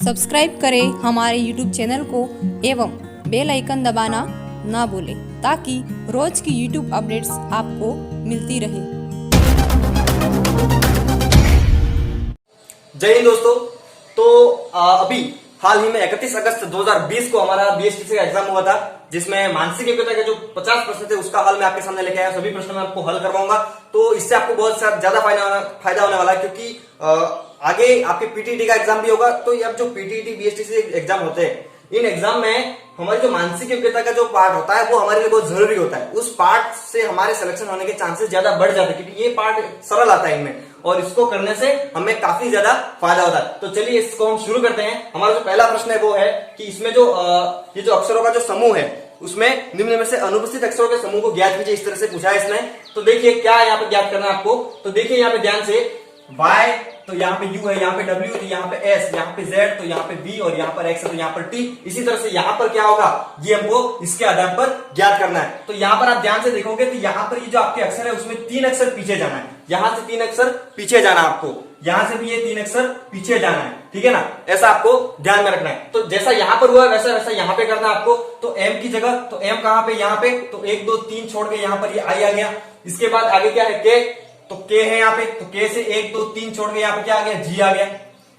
Subscribe करें हमारे YouTube channel को एवं बेल आइकन दबाना ना भूलें ताकि रोज की यूट्यूब अपडेट्स आपको मिलती रहे। जय हिंद दोस्तों। तो अभी हाल ही में 31 अगस्त 2020 को हमारा बीएसटीसी का एग्जाम हुआ था, जिसमें मानसिक योग्यता के जो 50 प्रश्न थे उसका हल मैं आपके सामने लेके आया। सभी प्रश्नों में आपको हल करवाऊंगा, तो इससे आपको बहुत ज्यादा फायदा होने वाला है, क्योंकि आगे आपके पीटीटी का एग्जाम भी होगा। तो अब जो पीटीटी बीएसटीसी एग्जाम होते हैं, इन एग्जाम में हमारी जो मानसिक योग्यता का जो पार्ट होता है वो हमारे लिए बहुत जरूरी होता है। उस पार्ट से हमारे सिलेक्शन होने के चांसेस ज्यादा बढ़ जाते हैं, क्योंकि ये पार्ट सरल आता है इनमें, और इसको करने से हमें काफी ज्यादा फायदा होता है। तो चलिए इसको हम शुरू करते हैं। हमारा जो पहला प्रश्न है वो है कि इसमें जो ये जो अक्षरों का जो समूह है उसमें निम्न में से अनुपस्थित अक्षरों के समूह को ज्ञात कीजिए, इस तरह से पूछा है इसने। तो देखिए क्या यहाँ पे ज्ञात करना है आपको। तो देखिए यहाँ पे ध्यान से Y, तो यहाँ पे U है, यहाँ पे W, तो यहाँ पे S, यहाँ पे Z, तो यहाँ पे V, और यहाँ पर X है, तो यहाँ पर T। इसी तरह से यहाँ पर क्या होगा, ये हमको इसके आधार पर ज्ञात करना है। तो यहाँ पर आप ध्यान से देखोगे तो यहाँ पर ये जो आपके अक्षर है उसमें 3 अक्षर पीछे जाना है। यहाँ से 3 अक्षर पीछे जाना है आपको, यहाँ से भी ये 3 अक्षर पीछे जाना है, ठीक है ना। ऐसा आपको ध्यान में रखना है। तो जैसा यहाँ पर हुआ है वैसा वैसा यहाँ पे करना है आपको। तो M की जगह, तो M कहाँ पे, यहाँ पे, तो 1 2 3 छोड़ के यहाँ पर ये I आ गया। इसके बाद आगे क्या है, K, तो K है यहाँ पे, तो K से 1 2 3 छोड़ के यहाँ पे क्या आ गया, G आ गया।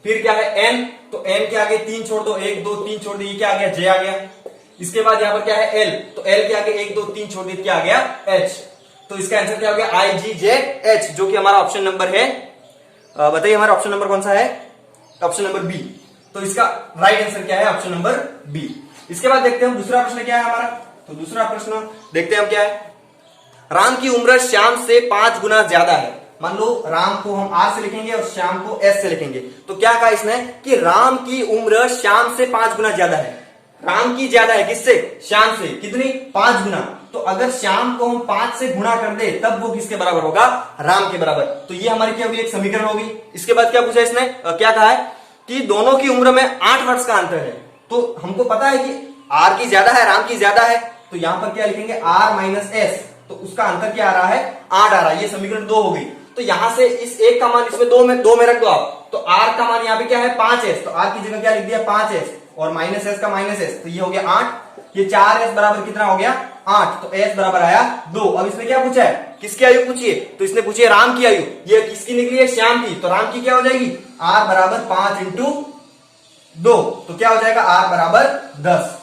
फिर क्या है N, तो N के आगे 3 छोड़ दो, 1 2 3 छोड़ दिए, क्या आ गया, J आ गया। इसके बाद यहाँ पर क्या है L, तो L के आगे 1 2 3 छोड़ दिए, क्या आ गया, H। तो इसका आंसर क्या हो गया, IGJH, जो कि हमारा ऑप्शन नंबर है। बताइए हमारा ऑप्शन नंबर कौन सा है, ऑप्शन नंबर बी। तो इसका राइट आंसर क्या है, ऑप्शन नंबर बी। इसके बाद देखते हैं हम दूसरा प्रश्न क्या है हमारा। तो दूसरा प्रश्न देखते हैं हम क्या है। राम की उम्र श्याम से 5 गुना ज्यादा है। मान लो राम को हम R से लिखेंगे और श्याम को S से लिखेंगे। तो क्या कहा इसने कि राम की उम्र श्याम से 5 गुना ज्यादा है। राम की ज्यादा है किससे, श्याम से, कितनी, 5 गुना। तो अगर श्याम को हम 5 से गुणा कर दे तब वो किसके बराबर होगा, राम के बराबर। तो ये हमारी क्या होगी, एक समीकरण होगी। इसके बाद क्या पूछा इसने, क्या कहा है कि दोनों की उम्र में 8 वर्ष का अंतर है। तो हमको पता है कि R की ज्यादा है, राम की ज्यादा है, तो यहां पर क्या लिखेंगे, R माइनस S, तो उसका अंतर क्या आ रहा है, 8 आ रहा है। ये समीकरण 2 हो गई। तो यहां से इस एक का मान इसमें 2 में रख दो आप। तो R का मान यहाँ पे क्या है, 5S, तो R की जगह क्या लिख दिया, 5S, और माइनस S का माइनस S, तो ये हो गया 8। ये 4S बराबर कितना हो गया, 8, तो S बराबर आया 2। अब इसने क्या पूछा है, किसकी आयु पूछिए, तो इसने पूछी है राम की आयु। ये किसकी निकली है, श्याम की। तो राम की क्या हो जाएगी, R बराबर 5 इंटू 2, तो क्या हो जाएगा, R बराबर 10।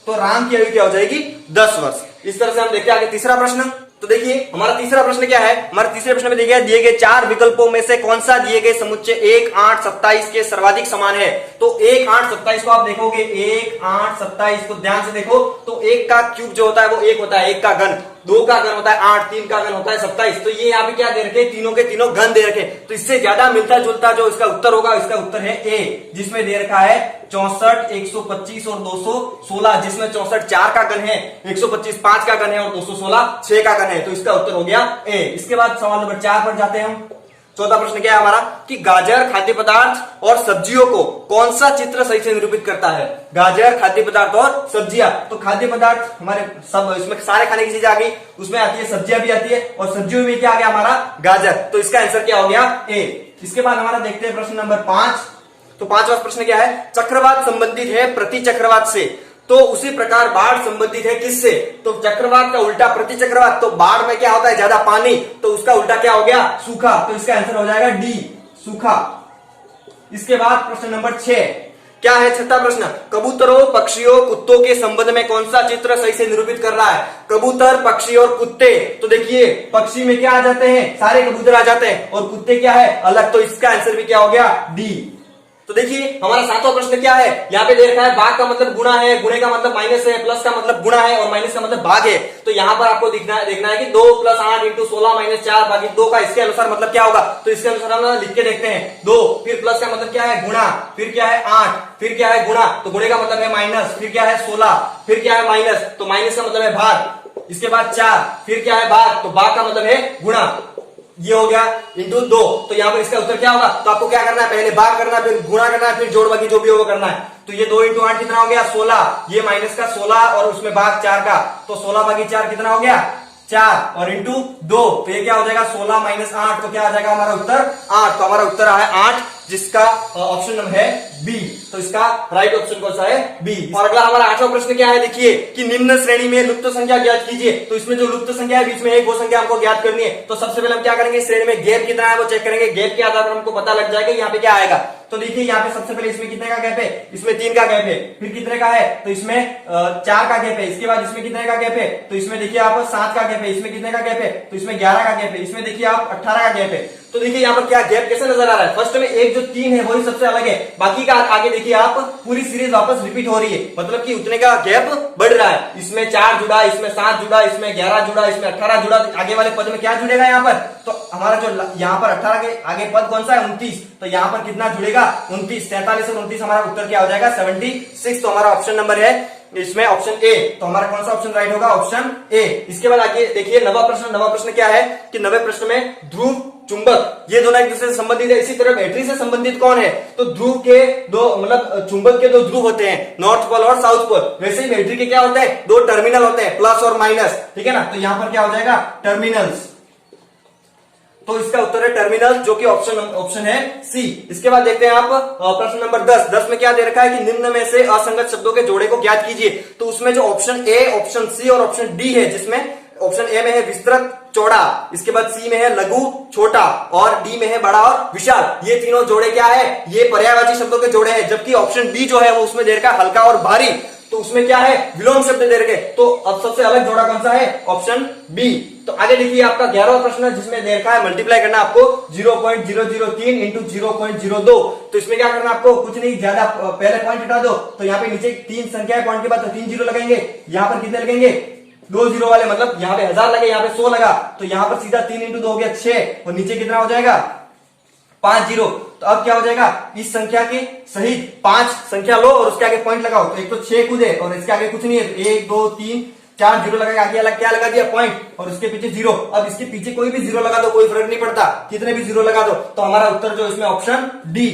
तो राम की आयु क्या हो जाएगी, 10 वर्ष। इस तरह से हम देखते हैं आगे तीसरा प्रश्न। तो देखिए हमारा तीसरा प्रश्न क्या है। हमारे तीसरे प्रश्न में दिए गए 4 विकल्पों में से कौन सा दिए गए समुच्चय 1 8 27 के सर्वाधिक समान है। तो 1 8 27 को आप देखोगे, 1 8 27 को ध्यान से देखो, तो 1 का क्यूब जो होता है वो 1 होता है, 1 का घन, 2 का घन होता है 8, 3 का घन होता है 27। तो ये यहाँ पे क्या दे रखे, तीनों के तीनों घन दे रखे। तो इससे ज्यादा मिलता जुलता जो इसका उत्तर होगा, इसका उत्तर है ए, जिसमें दे रखा है 64 125 और 216, जिसमें 64 4 का घन है, 125 5 का घन है और 216 6 का घन है। तो इसका उत्तर हो गया ए। इसके बाद सवाल नंबर 4 पर जाते हैं हम। चौथा प्रश्न क्या है हमारा कि गाजर खाद्य पदार्थ और सब्जियों को कौन सा चित्र सही से निरूपित करता है। गाजर, खाद्य पदार्थ और सब्जियां। तो खाद्य पदार्थ हमारे सब, इसमें सारे खाने की चीजें आ गई, उसमें आती है सब्जियां भी आती है, और सब्जियों में क्या आ गया हमारा, गाजर। तो इसका आंसर क्या हो गया, ए। इसके बाद हमारा देखते हैं प्रश्न नंबर 5। तो 5वां प्रश्न क्या है, चक्रवात संबंधित है प्रति चक्रवात से, तो उसी प्रकार बाढ़ संबंधित है किससे। तो चक्रवात का उल्टा प्रति चक्रवात, तो बाढ़ में क्या होता है, ज्यादा पानी, तो उसका उल्टा क्या हो गया, सूखा। तो इसका आंसर हो जाएगा डी, सूखा। इसके बाद प्रश्न नंबर 6 क्या है, छठा प्रश्न, कबूतरों, पक्षियों, कुत्तों के संबंध में कौन सा चित्र सही से निरूपित कर रहा है। कबूतर, पक्षी और कुत्ते। तो देखिए पक्षी में क्या आ जाते हैं, सारे कबूतर आ जाते हैं, और कुत्ते क्या है, अलग। तो इसका आंसर भी क्या हो गया, डी। तो देखिए हमारा 7वां प्रश्न क्या है, यहाँ पे दे रखा है भाग का मतलब गुणा है, गुणे का मतलब माइनस है, प्लस का मतलब गुणा है, और माइनस का मतलब भाग है। तो यहाँ पर आपको देखना है कि 2 + 8 × 16 - 4 / 2 का इसके अनुसार मतलब क्या होगा। तो इसके अनुसार हम लिख के देखते हैं 2, फिर प्लस का मतलब क्या है, गुणा, फिर क्या है 8, फिर क्या है गुणा, तो गुणे का मतलब है माइनस, फिर क्या है 16, फिर क्या है माइनस, तो माइनस का मतलब है भाग। इसके बाद 4, फिर क्या है भाग, तो भाग का मतलब है गुणा। ये हो गया इंटू 2। तो यहाँ पर इसका उत्तर क्या होगा, तो आपको क्या करना है, पहले भाग करना है, फिर गुणा करना है, फिर जोड़ बाकी जो भी होगा करना है। तो ये 2 × 8 कितना हो गया, 16, ये माइनस का 16 और उसमें भाग 4 का, तो 16 / 4 कितना हो गया, 4 और इंटू 2, तो ये क्या हो जाएगा 16 माइनस 8, तो क्या आ जाएगा हमारा उत्तर 8। तो हमारा उत्तर है 8, जिसका ऑप्शन नंबर है बी। तो इसका राइट ऑप्शन कौन सा है? बी। और अगला हमारा 8वां प्रश्न क्या है, देखिए कि निम्न श्रेणी में लुप्त संख्या ज्ञात कीजिए। तो इसमें जो लुप्त संख्या है बीच में एक वो संख्या हमको ज्ञात करनी है। तो सबसे पहले हम क्या करेंगे, श्रेणी में गैप कितना है वो चेक करेंगे। गैप के आधार पर हमको पता लग जाएगा यहाँ पे क्या आएगा। तो देखिए यहाँ पे सबसे पहले इसमें कितने का गैप है, इसमें 3 का गैप है। फिर कितने का है, तो इसमें 4 का गैप है। इसके बाद इसमें कितने का गैप है, तो इसमें देखिए आप 7 का गैप है। इसमें कितने का गैप है, तो इसमें 11 का गैप है। इसमें देखिए आप 18 का गैप है। तो देखिए यहाँ पर क्या गैप कैसे नजर आ रहा है, फर्स्ट में एक जो 3 है वही सबसे अलग है, बाकी का आगे देखिए आप पूरी सीरीज वापस रिपीट हो रही है, मतलब कि उतने का गैप बढ़ रहा है। इसमें 4 जुड़ा, इसमें 7 जुड़ा, इसमें 11 जुड़ा, इसमें 18 जुड़ा। आगे वाले पद में क्या जुड़ेगा यहाँ पर, तो हमारा जो यहाँ पर 18 के आगे पद कौन सा है 29, तो यहाँ पर कितना जुड़ेगा 29। 43 और 29 हमारा उत्तर क्या हो जाएगा 76। तो हमारा ऑप्शन नंबर है इसमें ऑप्शन ए। तो हमारा कौन सा ऑप्शन राइट होगा, ऑप्शन ए। इसके बाद आगे देखिए 9वां प्रश्न। 9वां प्रश्न क्या है कि 9वें प्रश्न में ध्रुव, चुंबक, ये दोनों एक दूसरे से संबंधित है। इसी तरह बैटरी से संबंधित कौन है, तो ध्रुव के दो, मतलब चुंबक के 2 ध्रुव होते हैं, नॉर्थ पोल और साउथ पोल। वैसे ही बैटरी के क्या होते हैं, 2 टर्मिनल होते हैं, प्लस और माइनस, ठीक है ना। तो यहां पर क्या हो जाएगा टर्मिनल्स। तो इसका उत्तर है टर्मिनल, जो कि ऑप्शन है सी। इसके बाद देखते हैं आप प्रश्न नंबर 10। 10 में क्या दे रखा है कि निम्न में से असंगत शब्दों के जोड़े को ज्ञात कीजिए। तो उसमें जो ऑप्शन ए, ऑप्शन सी और ऑप्शन डी है, जिसमें ऑप्शन ए में है विस्तृत चौड़ा, इसके बाद सी में है लघु छोटा और डी में है बड़ा और विशाल। ये तीनों जोड़े क्या है, ये पर्यायवाची शब्दों के जोड़े हैं। जबकि ऑप्शन डी जो है वो उसमें दे रखा है हल्का और भारी, तो उसमें क्या है विलोम शब्द दे रखे। तो अब सबसे अलग जोड़ा कौन सा है, ऑप्शन बी। तो आगे देखिए आपका 11वां प्रश्न, जिसमें दे रखा है मल्टीप्लाई करना आपको 0.003 इंटू 0.02। तो इसमें क्या करना आपको, कुछ नहीं ज्यादा, पहले पॉइंट हटा दो। तो यहाँ पे नीचे 3 संख्या है पॉइंट के बाद, तो 3 जीरो लगाएंगे। यहाँ पर कितने लगेंगे 2 जीरो वाले, मतलब यहाँ पे 1000 लगे, यहाँ पे 100 लगा। तो यहाँ पर सीधा 3 इंटू 2 हो गया 6 और नीचे कितना हो जाएगा 5 जीरो। तो अब क्या हो जाएगा, इस संख्या के सहित 5 संख्या लो और उसके आगे पॉइंट लगाओ। तो एक तो 6 खुद है और इसके आगे कुछ नहीं है, तो 1 2 3 4 जीरो लगा, आगे अलग क्या लगा दिया पॉइंट और उसके पीछे जीरो। अब इसके पीछे कोई भी जीरो लगा दो, कोई फर्क नहीं पड़ता, कितने भी जीरो लगा दो। तो हमारा उत्तर जो इसमें ऑप्शन डी।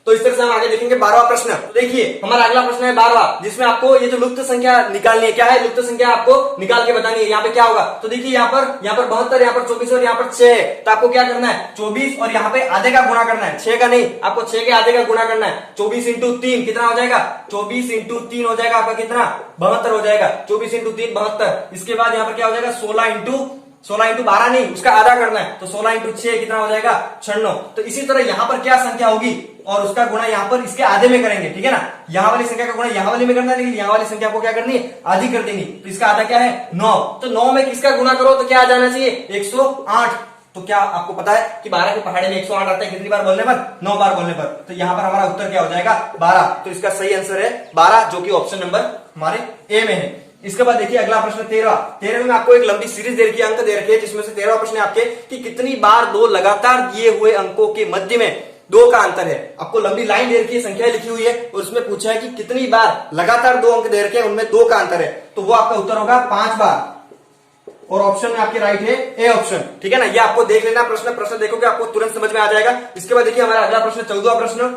तो इस तरह से हम आगे देखेंगे 12वां प्रश्न। तो देखिए हमारा अगला प्रश्न है 12वां, जिसमें आपको ये जो लुप्त संख्या निकालनी है। क्या है, लुप्त संख्या आपको निकाल के बतानी है। यहाँ पे क्या होगा, तो देखिए यहाँ पर 72, यहाँ पर 24 और यहाँ पर 6 है। तो आपको क्या करना है 24 और यहाँ पे आधे का गुणा करना है, 6 का नहीं, आपको 6 के आधे का गुणा करना है। 24 इंटू 3 कितना हो जाएगा, 24 इंटू 3 हो जाएगा आपका कितना 72 हो जाएगा। 24 इंटू 3 72। इसके बाद यहाँ पर क्या हो जाएगा 16 इंटू 12 नहीं, उसका आधा करना है। तो 16 इंटू 6 कितना हो जाएगा 96। तो इसी तरह यहाँ पर क्या संख्या होगी और उसका गुणा यहाँ पर इसके आधे में करेंगे, ठीक है ना। यहाँ वाली संख्या का गुणा यहाँ वाली में करना है, लेकिन यहाँ वाली संख्या को क्या करनी है आधी कर देनी। तो इसका आधा क्या है 9। तो 9 में किसका गुणा करो तो क्या आ जाना चाहिए 108। तो क्या आपको पता है कि 12 के पहाड़े में 108 आता है कितनी बार बोलने पर, 9 बार बोलने पर। तो यहाँ पर हमारा उत्तर क्या हो जाएगा 12। तो इसका सही आंसर है 12, जो कि ऑप्शन नंबर हमारे ए में है। इसके बाद देखिए अगला प्रश्न 13 में आपको एक लंबी सीरीज दे रखी है, अंक दे रखे हैं, जिसमें से 13वां प्रश्न है आपके कि कितनी बार 2 लगातार दिए हुए अंकों के मध्य में 2 का अंतर है। आपको लंबी लाइन दे रखी है, संख्या लिखी हुई है और उसमें पूछा है कि कितनी बार लगातार 2 अंक दे रखे हैं, उनमें 2 का अंतर है। तो वो आपका उत्तर होगा 5 बार और ऑप्शन में आपके राइट है ए ऑप्शन, ठीक है ना। ये आपको देख लेना, प्रश्न देखोगे आपको तुरंत समझ में आ जाएगा। इसके बाद देखिए हमारा अगला प्रश्न 14वां प्रश्न।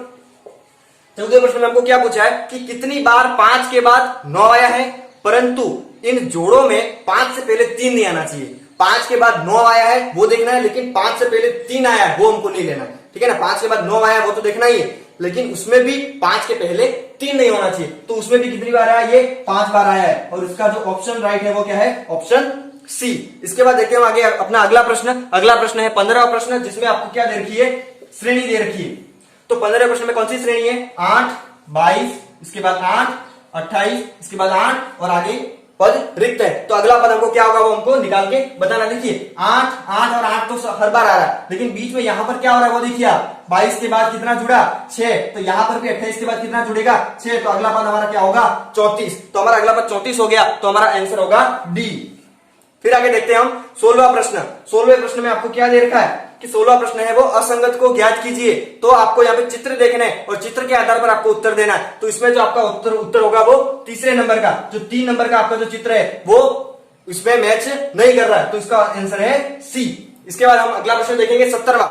14वें प्रश्न में हमको क्या पूछा है कि कितनी बार 5 के बाद 9 आया है, परंतु इन जोड़ों में 5 से पहले 3 नहीं आना चाहिए। 5 के बाद 9 आया है वो देखना है, लेकिन 5 से पहले 3 आया है वो हमको नहीं लेना है, ठीक है ना। 5 के बाद 9 आया है वो तो देखना ही है, लेकिन उसमें भी 5 के पहले 3 नहीं होना चाहिए। तो उसमें भी कितनी बार आया, ये 5 बार आया है और उसका जो ऑप्शन राइट है वो क्या है ऑप्शन सी। इसके बाद देखते हैं आगे अपना अगला प्रश्न। अगला प्रश्न है 15वां प्रश्न, जिसमें आपको क्या दे रखी है श्रेणी दे रखी है। तो 15वें प्रश्न में कौन सी श्रेणी है 8 22, इसके बाद 8 28, इसके बाद 8 और आगे पद रिक्त है। तो अगला पद हमको क्या होगा वो हमको निकाल के बताना। देखिए 8 और 8 तो हर बार आ रहा है, लेकिन बीच में यहां पर क्या हो रहा है वो देखिए आप 22 के बाद कितना जुड़ा 6, तो यहां पर भी 28 के बाद कितना जुड़ेगा 6। तो अगला पद हमारा क्या होगा 34। तो हमारा अगला पद 34 हो गया, तो हमारा आंसर होगा डी। फिर आगे देखते हैं हम 16वां प्रश्न। 16वें प्रश्न में आपको क्या दे रखा है कि 16वां प्रश्न है वो असंगत को ज्ञात कीजिए। तो आपको यहाँ पे चित्र देखना है और चित्र के आधार पर आपको उत्तर देना है। तो इसमें जो आपका उत्तर होगा वो तीसरे नंबर का, जो 3 नंबर का आपका जो चित्र है वो इसमें मैच नहीं कर रहा है, तो इसका आंसर है सी। इसके बाद हम अगला प्रश्न देखेंगे 17वां।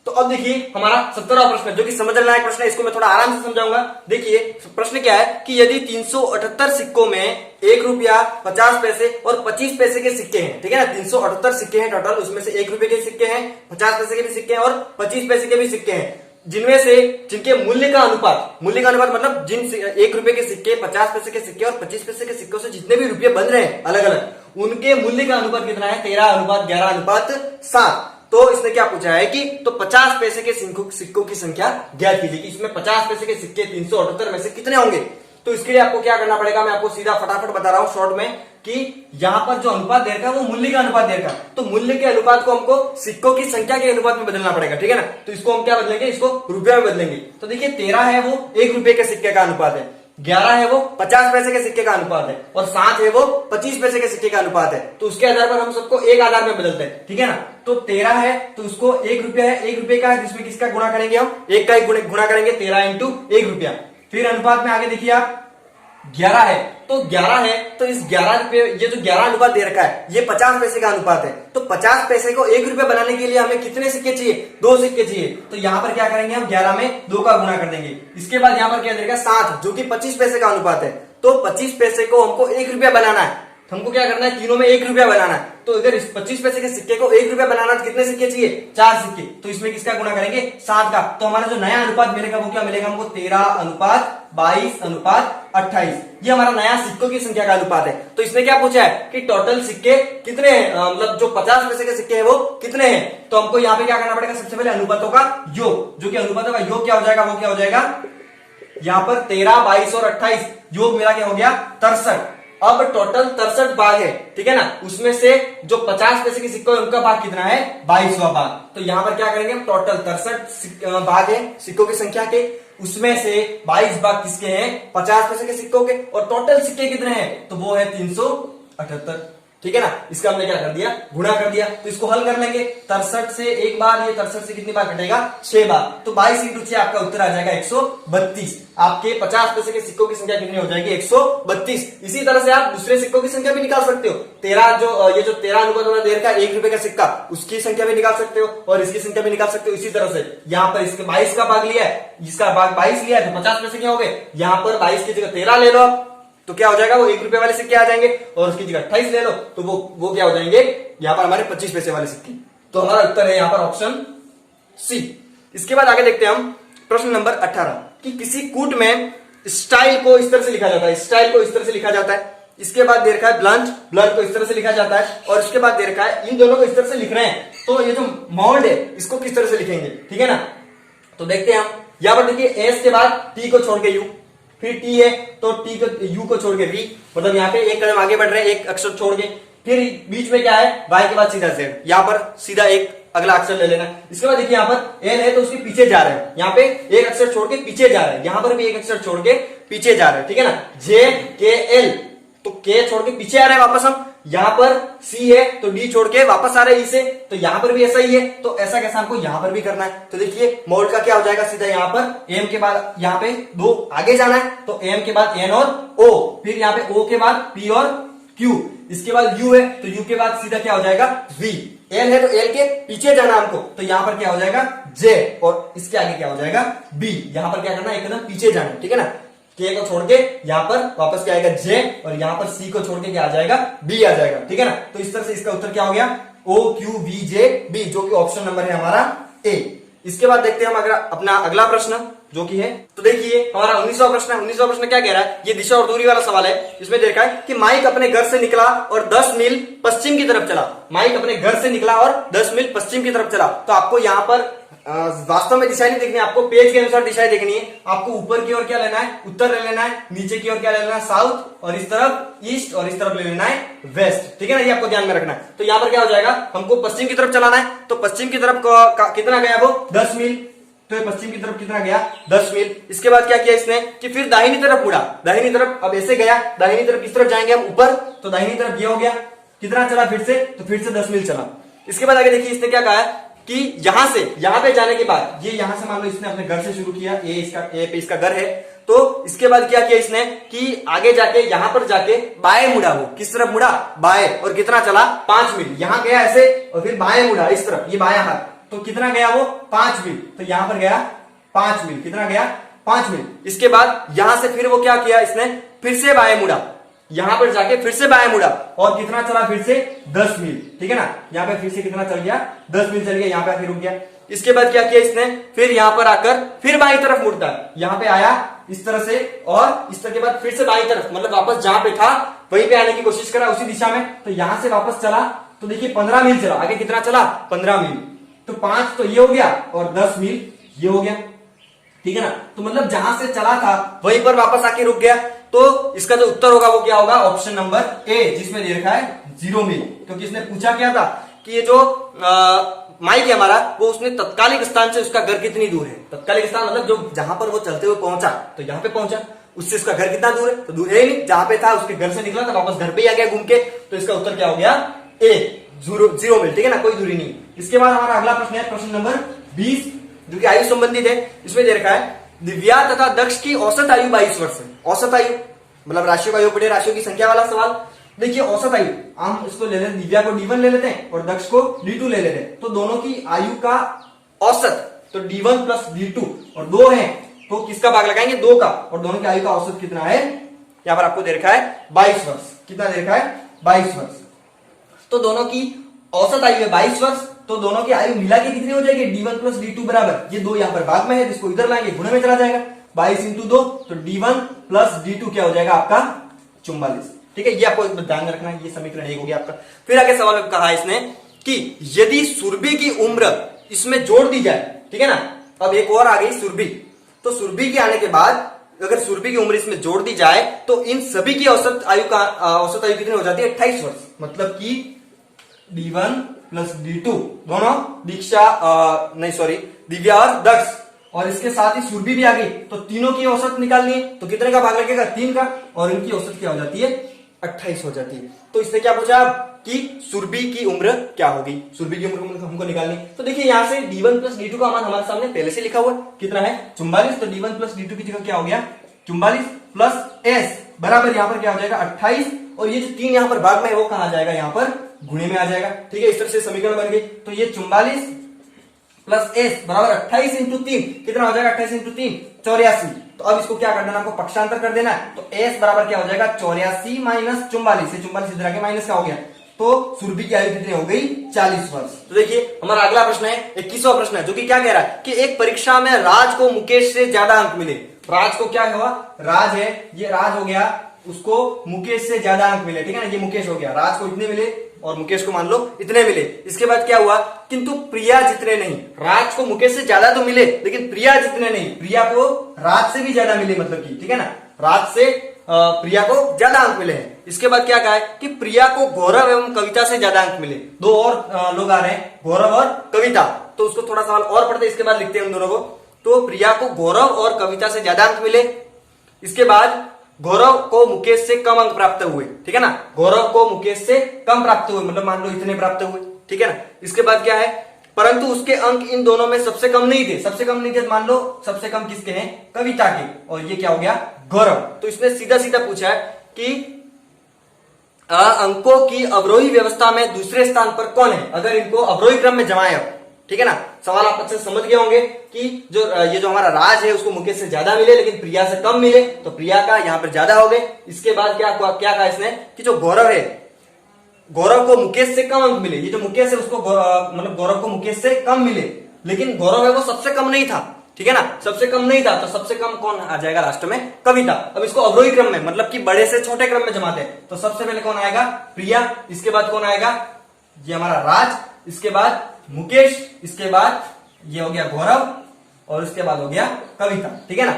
तो अब देखिए हमारा 17वां प्रश्न जो कि समझने लायक प्रश्न है, इसको मैं थोड़ा आराम से समझाऊंगा। देखिए प्रश्न क्या है कि यदि 378 सिक्कों में 1 रुपया 50 पैसे और 25 पैसे के सिक्के हैं, ठीक है ना, 378 सिक्के हैं टोटल, उसमें से 1 रुपए के सिक्के हैं, 50 पैसे के भी सिक्के हैं और 25 पैसे के भी सिक्के हैं, जिनमें से जिनके मूल्य का अनुपात मतलब जिन 1 रुपए के सिक्के, 50 पैसे के सिक्के और 25 पैसे के सिक्कों से जितने भी रुपये बन रहे हैं अलग अलग, उनके मूल्य का अनुपात कितना है, 13:11:7। तो इसने क्या पूछा है कि तो 50 पैसे के सिक्कों की संख्या ज्ञात कीजिए कि इसमें 50 पैसे के सिक्के 378 में से कितने होंगे। तो इसके लिए आपको क्या करना पड़ेगा, मैं आपको सीधा फटाफट बता रहा हूं शॉर्ट में, कि यहां पर जो अनुपात दे रखा है वो मूल्य का अनुपात दे रखा है, तो मूल्य के अनुपात को हमको सिक्कों की संख्या के अनुपात में बदलना पड़ेगा, ठीक है ना। तो इसको हम क्या बदलेंगे, इसको रुपया में बदलेंगे। तो देखिए 13 है वो 1 रुपए के सिक्के का अनुपात है, 11 है वो 50 पैसे के सिक्के का अनुपात है और 7 है वो 25 पैसे के सिक्के का अनुपात है। तो उसके आधार पर हम सबको एक आधार में बदलते हैं, ठीक है ना। तो 13 है तो उसको 1 रुपया है, 1 रुपए का है, जिसमें किसका गुणा करेंगे, हम 1 का ही गुणा करेंगे, 13 इंटू 1 रुपया। फिर अनुपात में आगे देखिए आप 11 है तो 11 है तो इस 11 रुपये, ये जो 11 अनुपात दे रखा है ये 50 पैसे का अनुपात है। तो 50 पैसे को 1 रुपया बनाने के लिए हमें कितने सिक्के चाहिए, 2 सिक्के चाहिए। तो यहां पर क्या करेंगे, हम 11 में 2 का गुणा कर देंगे। इसके बाद यहां पर क्या देगा, 7, जो कि 25 पैसे का अनुपात है। तो 25 पैसे को हमको 1 रुपया बनाना है, हमको क्या करना है, तीनों में 1 रुपया बनाना है। तो अगर इस 25 पैसे के सिक्के को 1 रुपया बनाना तो कितने सिक्के चाहिए, 4 सिक्के। तो इसमें किसका गुणा करेंगे, 7 का। तो हमारा जो नया अनुपात मिलेगा वो क्या मिलेगा हमको, 13:22:28। ये हमारा नया सिक्कों की संख्या का अनुपात है। तो इसने क्या पूछा है कि टोटल सिक्के कितने हैं, मतलब जो 50 पैसे के सिक्के हैं वो कितने हैं। तो हमको यहाँ पे क्या करना पड़ेगा, सबसे पहले अनुपातों का योग, जो कि अनुपातों का योग क्या हो जाएगा, वो क्या हो जाएगा, यहाँ पर 13, 22 और 28 योग मिला के हो गया 63। अब टोटल 63 भाग है, ठीक है ना, उसमें से जो 50 पैसे के सिक्कों है उनका भाग कितना है, 22वां भाग। तो यहां पर क्या करेंगे, टोटल 63 भाग है सिक्कों की संख्या के, उसमें से 22 भाग किसके हैं, 50 पैसे के सिक्कों के, और टोटल सिक्के कितने हैं, तो वो है 378, ठीक है ना। इसका हमने क्या कर दिया, गुणा कर दिया। तो इसको हल कर लेंगे, 63 से एक बार, ये 63 से कितनी बार कटेगा, 6 बार। तो 22 इंटू 6 आपका उत्तर आ जाएगा 132। आपके 50 पैसे के सिक्कों की संख्या कितनी हो जाएगी, 132। इसी तरह से आप दूसरे सिक्कों की संख्या भी निकाल सकते हो। 13 जो ये जो 13 अनुपात वाला दे रखा है 1 रुपए का सिक्का, उसकी संख्या भी निकाल सकते हो और इसकी संख्या भी निकाल सकते हो। इसी तरह से यहाँ पर इसके 22 का भाग लिया है, जिसका भाग 22 लिया है तो 50 पैसे क्या हो गए, यहाँ पर 22 की जगह 13 ले लो आप, तो क्या हो जाएगा, वो 1 रुपए वाले सिक्के आ जाएंगे, और उसकी जगह 28 ले लो तो वो क्या हो जाएंगे, यहाँ पर हमारे 25 पैसे वाले सिक्के। तो हमारा उत्तर है यहाँ पर ऑप्शन सी। इसके बाद आगे देखते हैं हम प्रश्न नंबर 18 कि किसी कूट में स्टाइल को इस तरह से लिखा जाता है, स्टाइल को इस तरह से लिखा जाता है। इसके बाद दे रखा है ब्लंट को इस तरह से लिखा जाता है, और इसके बाद दे रखा है इन दोनों को इस तरह से लिख रहे हैं, तो ये जो मोल्ड है इसको किस तरह से लिखेंगे, ठीक है ना। तो देखते हैं हम, यहाँ पर देखिए एस के बाद टी को छोड़ के यू, फिर टी है तो टी को यू को छोड़ के वी, मतलब यहाँ पे एक कदम आगे बढ़ रहे हैं, एक अक्षर छोड़ के। फिर बीच में क्या है, वाई के बाद सीधा जेड, यहाँ पर सीधा एक अगला अक्षर ले लेना। इसके बाद देखिए यहाँ पर एल है तो उसके पीछे जा रहे हैं, यहाँ पे एक अक्षर छोड़ के पीछे जा रहे हैं, यहाँ पर भी एक अक्षर छोड़ के पीछे जा रहे हैं, ठीक है ना। जे के एल तो के छोड़ के पीछे आ रहे हैं वापस हम, यहाँ पर सी है तो डी छोड़ के वापस आ रहे हैं ई से, तो यहाँ पर भी ऐसा ही है, तो ऐसा कैसा हमको यहाँ पर भी करना है। तो देखिए मोल्ड का क्या हो जाएगा, सीधा यहाँ पर एम के बाद यहाँ पे 2 आगे जाना है, तो एम के बाद एन और ओ, फिर यहाँ पे ओ के बाद पी और क्यू, इसके बाद यू है तो यू के बाद सीधा क्या हो जाएगा वी, एल है तो एल के पीछे जाना हमको, तो यहाँ पर क्या हो जाएगा जे, और इसके आगे क्या हो जाएगा बी। यहाँ पर क्या करना है, एकदम पीछे जाना, ठीक है ना। के को छोड़ के यहाँ पर वापस क्या आएगा जे, और यहाँ पर सी को छोड़ के क्या आ जाएगा बी आ जाएगा, ठीक है ना। तो इस तरह से इसका उत्तर क्या हो गया, O Q B J B, जो कि ऑप्शन नंबर है हमारा ए। इसके बाद देखते हैं हम अगर अपना अगला प्रश्न जो कि है, तो देखिए हमारा 19वां प्रश्न है। 19वां प्रश्न क्या कह रहा है, ये दिशा और दूरी वाला सवाल है। इसमें देखा है कि माइक अपने घर से निकला और 10 मील पश्चिम की तरफ चला। माइक अपने घर से निकला और 10 मील पश्चिम की तरफ चला। तो आपको यहाँ पर वास्तव में दिशाएं नहीं देखनी है, आपको पेज के अनुसार दिशाएं देखनी है। आपको ऊपर की ओर क्या लेना है, उत्तर ले लेना है, नीचे की ओर क्या ले लेना है, साउथ, और इस तरफ ईस्ट, और इस तरफ ले लेना है वेस्ट, ठीक है ना। ये आपको ध्यान में रखना है। तो यहाँ पर क्या हो जाएगा, हमको पश्चिम की तरफ चलाना है, तो पश्चिम की तरफ कितना गया वो 10 मील, तो ये पश्चिम की तरफ कितना गया 10 मील। इसके बाद क्या किया इसने कि फिर दाहिनी तरफ मुड़ा, दाहिनी तरफ अब ऐसे गया, दाहिनी तरफ किस तरफ जाएंगे हम ऊपर, तो दाहिनी तरफ ये हो गया, कितना चला फिर से, तो फिर से 10 मील चला। इसके बाद आगे देखिए इसने क्या कहा है कि यहां से यहां पे जाने के बाद, ये यहां से मान लो इसने अपने घर से शुरू किया, ए पे इसका घर है, तो इसके बाद क्या किया इसने कि आगे जाके यहां पर जाके बाएं मुड़ा, वो किस तरफ मुड़ा, बाएं, और कितना चला 5 मील। यहां गया ऐसे और फिर बाएं मुड़ा इस तरफ, ये बायां हाथ, तो कितना गया वो 5 मील, तो यहां पर गया 5 मील, कितना गया 5 मील। इसके बाद यहां से फिर वो क्या किया, इसने फिर से बाएं मुड़ा, यहां पर जाके फिर से बाएं मुड़ा और कितना चला फिर से 10 मील, ठीक है ना। यहां पे फिर से कितना चल गया 10 मील चल गया, यहां पे फिर रुक गया। इसके बाद क्या किया इसने, फिर यहां पर आकर फिर बाईं तरफ मुड़ता है, यहां पे आया इस तरह से और इस तरह के बाद फिर से बाईं तरफ, मतलब वापस जहां पे था वहीं पे आने की कोशिश करा उसी दिशा में। तो यहां से वापस चला तो देखिए 15 मील चला, आगे कितना चला 15 मील, तो 5 तो ये हो गया और 10 मील ये हो गया, ठीक है ना। तो मतलब जहां से चला था वहीं पर वापस आके रुक गया। तो इसका जो उत्तर होगा वो क्या होगा, ऑप्शन नंबर ए, जिसमें दे रखा है 0 मील। क्योंकि इसने पूछा क्या था कि ये जो माइक है हमारा, वो उसने तत्कालिक स्थान से उसका घर कितनी दूर है। तत्कालिक स्थान मतलब जो जहां पर वो चलते हुए पहुंचा, तो यहां पे पहुंचा, उससे उसका घर कितना दूर है, तो दूर है ही नहीं, जहां पे था उसके घर से निकला था वापस घर पे ही आ गया घूम के। तो इसका उत्तर क्या हो गया, ए 0 मील, ठीक है ना, कोई दूरी नहीं। इसके बाद हमारा अगला प्रश्न है प्रश्न नंबर 20, जो कि आयु संबंधित है। इसमें दे रखा है दिव्या तथा दक्ष की औसत आयु 22 वर्ष है। औसत आयु मतलब राशियों का योग बढ़े, राशियों की संख्या वाला सवाल। देखिए औसत आयु, हम इसको ले लेते हैं, दिव्या को D1 ले लेते हैं और दक्ष को D2 ले लेते हैं। तो दोनों की आयु का औसत, तो D1 प्लस D2 और 2 है, तो किसका भाग लगाएंगे 2 का, और दोनों की आयु का औसत कितना है, यहां पर आपको दे रखा है 22 वर्ष। कितना दे रखा है 22 वर्ष। तो दोनों की औसत आयु है 22 वर्ष, तो दोनों की आयु मिला के कितनी हो जाएगी, D1 प्लस D2 बराबर, ये 2 यहां पर भाग में है, जिसको इधर लाएंगे गुणे में चला जाएगा, 22 इंटू 2, तो D1 प्लस D2 क्या हो जाएगा आपका 44, ठीक है। ये आपको ध्यान रखना है, ये समीकरण 1 हो गया आपका। फिर आगे सवाल में कहा इसने कि यदि सुरभि की उम्र इसमें जोड़ दी जाए, ठीक है ना, अब एक और आ गई सुरभि, तो सुरभि के आने के बाद अगर सुरभि की उम्र इसमें जोड़ दी जाए तो इन सभी की औसत आयु कितनी हो जाती है 28 वर्ष। मतलब कि D1 प्लस D2 दोनों दिव्या और दक्ष, और इसके साथ ही सुरभि भी आ गई, तो तीनों की औसत निकालनी है, तो कितने का भाग लगेगा 3 का, और इनकी औसत क्या हो जाती है 28 हो जाती है। तो इसने क्या पूछा कि सुरभि की उम्र क्या होगी, सुरभि की उम्र हमको निकालनी। तो देखिए यहां से D1 प्लस D2 का मान हमारे सामने पहले से लिखा हुआ कितना है 44, तो D1 प्लस D2 की जगह क्या हो गया 44 प्लस S बराबर यहां पर क्या हो जाएगा 28, और ये जो 3 यहां पर भाग में है वो कहां आ जाएगा, यहां पर गुणे में आ जाएगा, ठीक है। इस तरह से समीकरण बन गई। तो ये 44 प्लस S बराबर 28 इंटू 3, कितना हो जाएगा 28 इंटू 3 84। तो अब इसको क्या करना है, आपको पक्षांतर कर देना है, तो S बराबर क्या हो जाएगा 84 माइनस 44, 44 इधर आके माइनस का हो गया, तो सुरभि की आयु कितनी हो गई 40 वर्ष। तो देखिए हमारा अगला प्रश्न है 21वां प्रश्न है, जो कि क्या कह रहा है कि एक परीक्षा में राज को मुकेश से ज्यादा अंक मिले। राज को क्या हुआ, राज है, ये राज हो गया, उसको मुकेश से ज्यादा अंक मिले, ठीक है ना, ये मुकेश हो गया, राज को इतने मिले और मुकेश को मान लो इतने मिले। इसके बाद क्या हुआ, किंतु प्रिया जितने नहीं, राज को मुकेश से ज्यादा तो मिले लेकिन प्रिया जितने नहीं, प्रिया को राज से भी ज्यादा मिले, मतलब कि ठीक है ना, राज से प्रिया को ज्यादा अंक मिले हैं। इसके बाद क्या कहा है कि प्रिया को गौरव एवं कविता से ज्यादा अंक मिले। 2 और लोग आ रहे हैं, गौरव और कविता, तो उसको थोड़ा सवाल और पढ़ते इसके बाद लिखते हैं उन दोनों को। तो प्रिया को गौरव और कविता से ज्यादा अंक मिले। इसके बाद गौरव को मुकेश से कम अंक प्राप्त हुए, ठीक है ना, गौरव को मुकेश से कम प्राप्त हुए, मतलब मान लो इतने प्राप्त हुए, ठीक है ना। इसके बाद क्या है, परंतु उसके अंक इन दोनों में सबसे कम नहीं थे, सबसे कम नहीं थे, मान लो सबसे कम किसके हैं, कविता के, और ये क्या हो गया गौरव। तो इसने सीधा सीधा पूछा है कि अंकों की अवरोही व्यवस्था में दूसरे स्थान पर कौन है, अगर इनको अवरोही क्रम में जमाए, ठीक है ना। सवाल आप अच्छे से समझ गए होंगे कि ये जो हमारा राज है उसको मुकेश से ज्यादा मिले लेकिन प्रिया से कम मिले, तो प्रिया का यहाँ पर ज्यादा हो गए। इसके बाद क्या कहा इसने कि जो गौरव है, गौरव को मुकेश से कम अंक मिले, ये जो मुकेश है उसको मतलब गौरव को मुकेश से कम मिले, लेकिन गौरव है वो सबसे कम नहीं था, ठीक है ना, सबसे कम नहीं था, तो सबसे कम कौन आ जाएगा लास्ट में, कविता। अब इसको अवरोही क्रम में, मतलब कि बड़े से छोटे क्रम में जमाते हैं, तो सबसे पहले कौन आएगा, प्रिया, इसके बाद कौन आएगा, ये हमारा राज, इसके बाद मुकेश, इसके बाद ये हो गया गौरव, और इसके बाद हो गया कविता, ठीक है ना।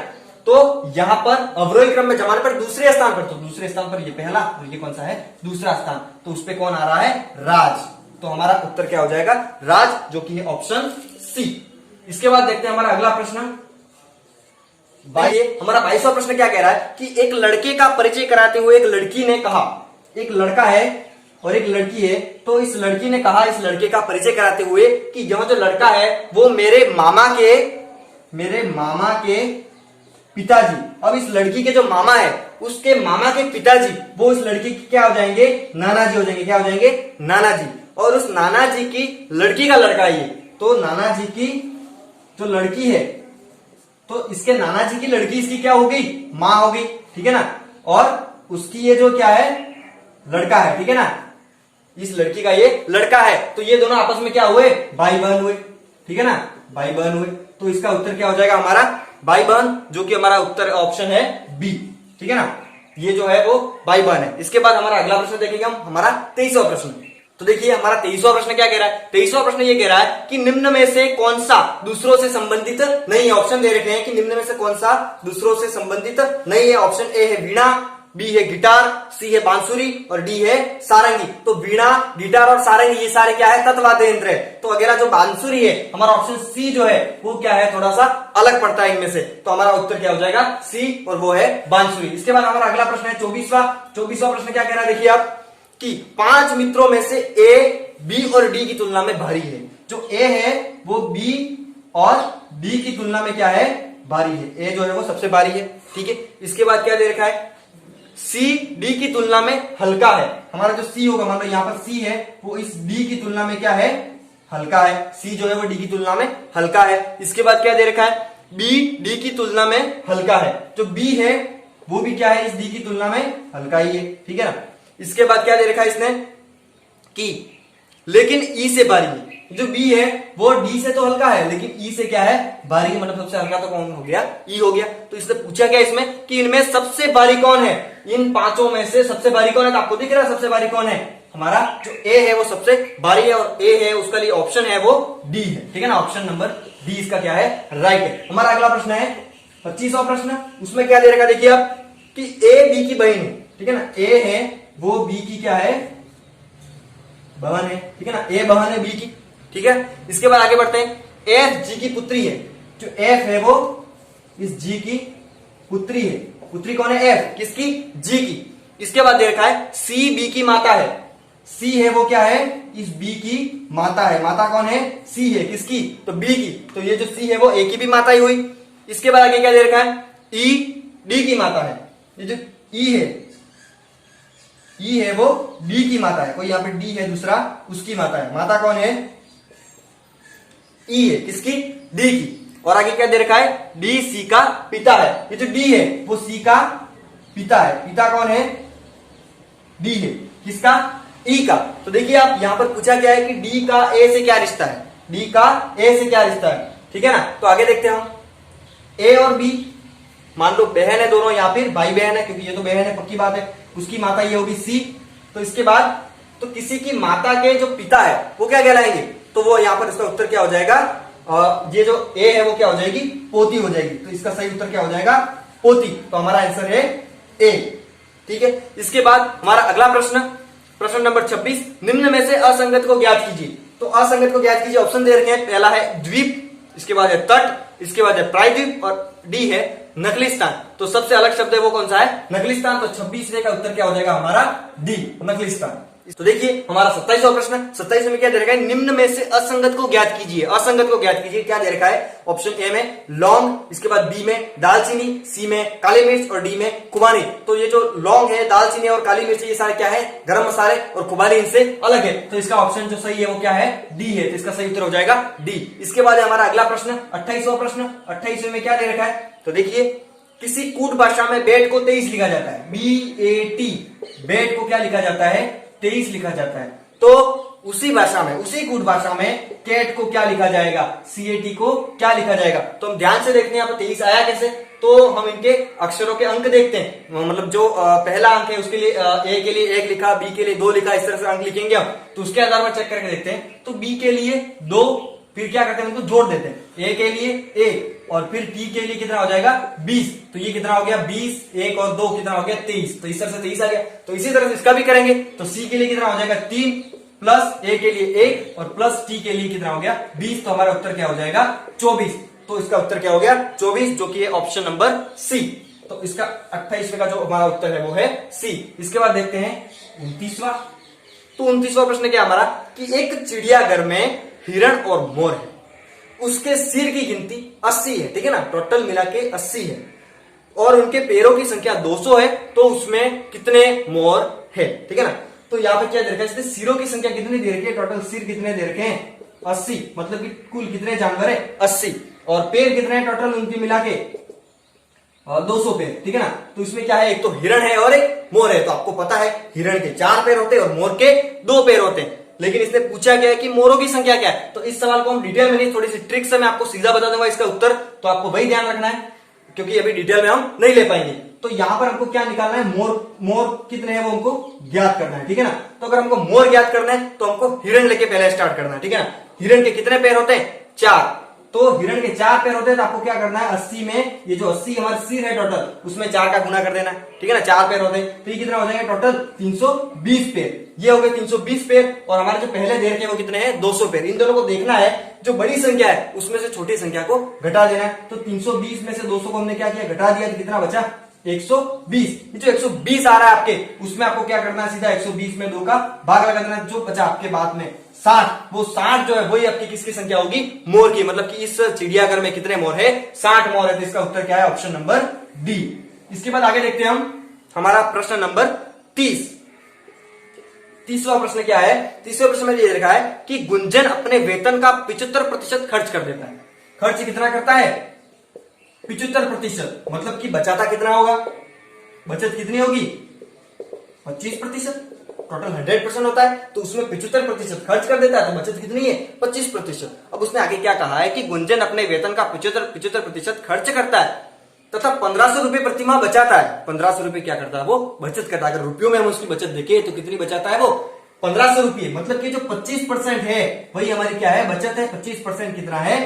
तो यहां पर अवरोही क्रम में जमाने पर दूसरे स्थान पर, तो दूसरे स्थान पर ये पहला, तो ये कौन सा है, दूसरा स्थान, तो उस पे कौन आ रहा है, राज। तो हमारा उत्तर क्या हो जाएगा, राज, जो कि है ऑप्शन सी। इसके बाद देखते हैं हमारा अगला प्रश्न। हमारा 22वां प्रश्न क्या कह रहा है कि एक लड़के का परिचय कराते हुए एक लड़की ने कहा, एक लड़का है और एक लड़की है, तो इस लड़की ने कहा इस लड़के का परिचय कराते हुए कि यह जो लड़का है वो मेरे मामा के पिताजी। अब इस लड़की के जो मामा है उसके मामा के पिताजी वो इस लड़की के क्या हो जाएंगे, नाना जी हो जाएंगे, क्या हो जाएंगे, नाना जी। और उस नाना जी की लड़की का लड़का ये, तो नाना जी की जो लड़की है, तो इसके नाना जी की लड़की इसकी क्या हो गई, माँ हो गई, ठीक है ना। और उसकी ये जो क्या है, लड़का है, ठीक है ना, इस लड़की का ये लड़का है, तो ये दोनों आपस में क्या हुए, भाई बहन हुए, ठीक है ना, भाई बहन हुए। तो इसका उत्तर क्या हो जाएगा हमारा, भाई बहन, जो कि हमारा उत्तर ऑप्शन है बी, ठीक है ना, ये जो है वो भाई बहन है। इसके बाद हमारा अगला प्रश्न देखेंगे हम, हमारा 23वां प्रश्न। तो देखिए हमारा 23वां प्रश्न क्या कह रहा है, 23वां प्रश्न ये कह रहा है कि निम्न में से कौन सा दूसरों से संबंधित नहीं है। ऑप्शन दे रखे हैं कि निम्न में से कौन सा दूसरों से संबंधित नहीं है। ऑप्शन ए है वीणा, बी है गिटार, सी है बांसुरी और डी है सारंगी। तो वीणा, गिटार और सारंगी ये सारे क्या है, तत्वाद्य यंत्र है। तो अगला जो बांसुरी है, हमारा ऑप्शन सी जो है वो क्या है, थोड़ा सा अलग पड़ता है इनमें से। तो हमारा उत्तर क्या हो जाएगा, सी, और वो है बांसुरी। इसके बाद हमारा अगला प्रश्न है 24वां प्रश्न क्या कह रहा है, देखिए आप कि 5 मित्रों में से ए, बी और डी की तुलना में भारी है। जो ए है वो बी और डी की तुलना में क्या है, भारी है। ए जो है वो सबसे भारी है, ठीक है। इसके बाद क्या दे रखा है, सी डी की तुलना में हल्का है। हमारा जो सी होगा, मान लो यहाँ पर सी है, वो इस डी की तुलना में क्या है, हल्का है। सी जो है वो डी की तुलना में हल्का है। इसके बाद क्या दे रखा है, बी डी की तुलना में हल्का है। जो बी है वो भी क्या है, इस डी की तुलना में हल्का ही है, ठीक है ना। इसके बाद क्या दे रखा है इसने कि लेकिन ई से भारी है। जो बी है वो डी से तो हल्का है, लेकिन ई से क्या है, भारी है। मतलब सबसे हल्का तो कौन हो गया, ई हो गया। तो इसने पूछा क्या इसमें कि इनमें सबसे भारी कौन है, इन 5 में से सबसे भारी कौन है। तो आपको दिख रहा है सबसे भारी कौन है, हमारा जो ए है वो सबसे भारी है, और ए है उसका लिए ऑप्शन है वो डी है, ठीक है ना। ऑप्शन नंबर डी इसका क्या है, राइट है। हमारा अगला प्रश्न है 25वां प्रश्न। उसमें क्या दे रखा देखिए आप कि ए बी की बहन है, ठीक है ना। ए है वो बी की क्या है, बहन है, ठीक है ना। ए बहन है बी की, ठीक है। इसके बाद आगे बढ़ते हैं, एफ जी की पुत्री है। जो एफ है वो इस जी की पुत्री है। पुत्री कौन है, एफ, किसकी, जी की। इसके बाद दे रखा है सी बी की माता है। सी है वो क्या है, इस बी की माता है। माता कौन है, सी है, किसकी, तो बी की। तो ये जो सी है वो ए की भी माता ही हुई। इसके बाद आगे क्या दे रखा है, ई डी की माता है। ये जो ई है, ई है वो डी की माता है। कोई यहाँ पे डी है दूसरा, उसकी माता है। माता कौन है, ई है, किसकी, डी की। और आगे क्या दे रखा है, डी सी का पिता है। ये जो डी है वो सी का पिता है। पिता कौन है, डी है, किसका, ई का। तो देखिए आप यहाँ पर पूछा गया है कि डी का ए से क्या रिश्ता है, डी का ए से क्या रिश्ता है, ठीक है ना। तो आगे देखते हैं हम, ए और बी मान लो बहन है दोनों, या फिर भाई बहन है, क्योंकि ये तो बहन है, पक्की बात है। उसकी माता ये होगी सी। तो इसके बाद तो किसी की माता के जो पिता है वो क्या कहलाएंगे, तो वो यहाँ पर इसका उत्तर क्या हो जाएगा, ये जो ए है वो क्या हो जाएगी, पोती हो जाएगी। तो इसका सही उत्तर क्या हो जाएगा, पोती। तो हमारा आंसर है ए, ठीक है। इसके बाद हमारा अगला प्रश्न, प्रश्न नंबर 26, निम्न में से असंगत को ज्ञात कीजिए। तो असंगत को ज्ञात कीजिए, ऑप्शन दे रखे हैं। पहला है द्वीप, इसके बाद है तट, इसके बाद है प्रायद्वीप, और डी है नकलिस्तान। तो सबसे अलग शब्द है वो कौन सा है, नकलिस्तान। तो 26वें का उत्तर क्या हो जाएगा हमारा, डी, नकलिस्तान। तो देखिए हमारा 27वां प्रश्न, 27 में क्या दे रखा है, निम्न में से असंगत को ज्ञात कीजिए। असंगत को ज्ञात कीजिए, क्या दे रखा है, ऑप्शन ए में लौंग, इसके बाद बी में दालचीनी, सी में काली मिर्च और डी में खुबानी। तो ये जो लौंग है, दालचीनी और काली मिर्च, ये सारे क्या है, गरम मसाले, और खुबानी इनसे अलग है। तो इसका ऑप्शन जो सही है वो क्या है, डी है। तो इसका सही उत्तर हो जाएगा डी। इसके बाद हमारा अगला प्रश्न 28वां प्रश्न। 28वें में क्या दे रखा है, तो देखिए किसी कूट भाषा में बेट को 23 लिखा जाता है, BAT, बेट को क्या लिखा जाता है, 23 लिखा जाता है। तो उसी भाषा में, उसी कूट भाषा में कैट को क्या लिखा जाएगा, CAT को क्या लिखा जाएगा। तो हम ध्यान से देखते हैं यहाँ पर 23 आया कैसे। तो हम इनके अक्षरों के अंक देखते हैं, मतलब जो पहला अंक है उसके लिए ए के लिए 1 लिखा, बी के लिए 2 लिखा, इस तरह से अंक लिखेंगे हम। तो उसके आधार पर चेक करके देखते हैं। तो बी के लिए 2, फिर क्या करते हैं, उनको जोड़ देते हैं। ए के लिए 1 और फिर टी के लिए कितना हो जाएगा, 20। तो ये कितना हो गया, 20, 1 और 2 कितना हो गया, 23। तो इस तरह से 23 आ गया। तो इसी तरह से इसका भी करेंगे। तो सी के लिए कितना हो जाएगा, 3, प्लस ए के लिए 1 और प्लस टी के लिए कितना हो गया, 20। तो हमारा उत्तर क्या हो जाएगा, 24। तो इसका उत्तर क्या हो गया, 24, जो कि है ऑप्शन नंबर सी। तो इसका 28वें का जो हमारा उत्तर है वो है सी। इसके बाद देखते हैं 29वां। तो 29वां प्रश्न क्या हमारा, कि एक चिड़ियाघर में हिरण और मोर है, उसके सिर की गिनती 80 है, ठीक है ना, टोटल मिला के 80 है, और उनके पैरों की संख्या 200 है। तो उसमें कितने मोर है, ठीक है ना। तो यहाँ पे क्या दे रखा है, इसमें सिरों की संख्या कितनी दे रखी है, टोटल सिर कितने दे रखे हैं, 80, मतलब कि कुल कितने जानवर है 80, और पेड़ कितने हैं टोटल उनके मिला के 200 पेड़, ठीक है ना। तो इसमें क्या है, एक तो हिरण है और एक मोर है। तो आपको पता है हिरण के 4 पैर होते हैं और मोर के 2 पैर होते हैं, लेकिन इसने पूछा क्या है कि मोरों की संख्या क्या है। तो इस सवाल को हम डिटेल में नहीं, थोड़ी सी ट्रिक से मैं आपको सीधा बता दूंगा इसका उत्तर, तो आपको वही ध्यान रखना है क्योंकि अभी डिटेल में हम नहीं ले पाएंगे। तो यहां पर हमको क्या निकालना है, मोर कितने हैं वो हमको ज्ञात करना है, ठीक है ना। तो अगर हमको मोर ज्ञात करना है तो हमको हिरण लेके पहले स्टार्ट करना है, ठीक है ना। हिरण के कितने पैर होते हैं 4, तो हिरण के 4 पैर होते हैं। तो आपको क्या करना है 80 में ये जो 80 हमारे सिर है टोटल, उसमें 4 का गुना कर देना है, ठीक है ना। 4 पैर होते हैं तो ये कितना हो जाएगा टोटल 320 पैर। ये हो गए 320 पैर, और हमारे जो पहले देर के वो कितने हैं 200 पैर। इन दोनों को देखना है, जो बड़ी संख्या है उसमें से छोटी संख्या को घटा देना है। तो 320 में से 200 को हमने क्या किया, घटा दिया, तो कितना बचा 120। ये जो 120 आ रहा है आपके, उसमें आपको क्या करना है, सीधा 120 में 2 का भाग लगा देना। जो बचा आपके बाद में 60, वो 60 जो है वही आपकी किसकी संख्या होगी, मोर की। मतलब कि इस चिड़ियाघर में कितने मोर है 60 मोर है। तो इसका उत्तर क्या है, ऑप्शन नंबर डी। इसके बाद आगे देखते हैं हम हमारा प्रश्न नंबर 30। 30वां प्रश्न क्या है, 30वें प्रश्न में ये लिखा है कि गुंजन अपने वेतन का 75% खर्च कर देता है। खर्च कितना करता है 75%, मतलब कि बचाता कितना होगा, बचत कितनी होगी 25%। टोटल 100% होता है, तो उसमें 75% खर्च कर देता है, तो बचत कितनी है 25%। अब उसने आगे क्या कहा है कि गुंजन अपने वेतन का 75% खर्च करता है तथा 1500 रुपए प्रति माह बचाता है। 1500 रुपए क्या करता है, वो बचत करता है। अगर रुपयों में हम उसकी बचत देखें तो कितनी बचाता है वो 1500 रुपये। मतलब कि जो 25% है वही हमारी क्या है, बचत है। 25% कितना है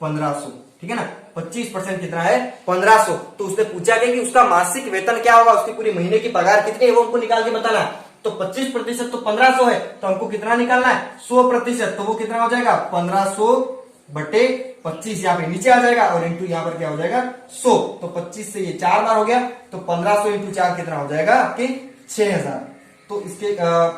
1500, ठीक है ना। 25% कितना है 1500। तो उसने पूछा कि उसका मासिक वेतन क्या होगा, उसकी पूरी महीने की पगार कितनी है वो हमको निकाल के बताना है। तो 25% तो 1500 है, तो हमको कितना निकालना है 100%। तो वो कितना हो जाएगा 1500 बटे 25, यहाँ पे नीचे आ जाएगा, और इंटू यहाँ पर क्या हो जाएगा 100। तो 25 से ये 4 बार हो गया, तो 1500 इंटू 4 कितना हो जाएगा आपके 6000। तो इसके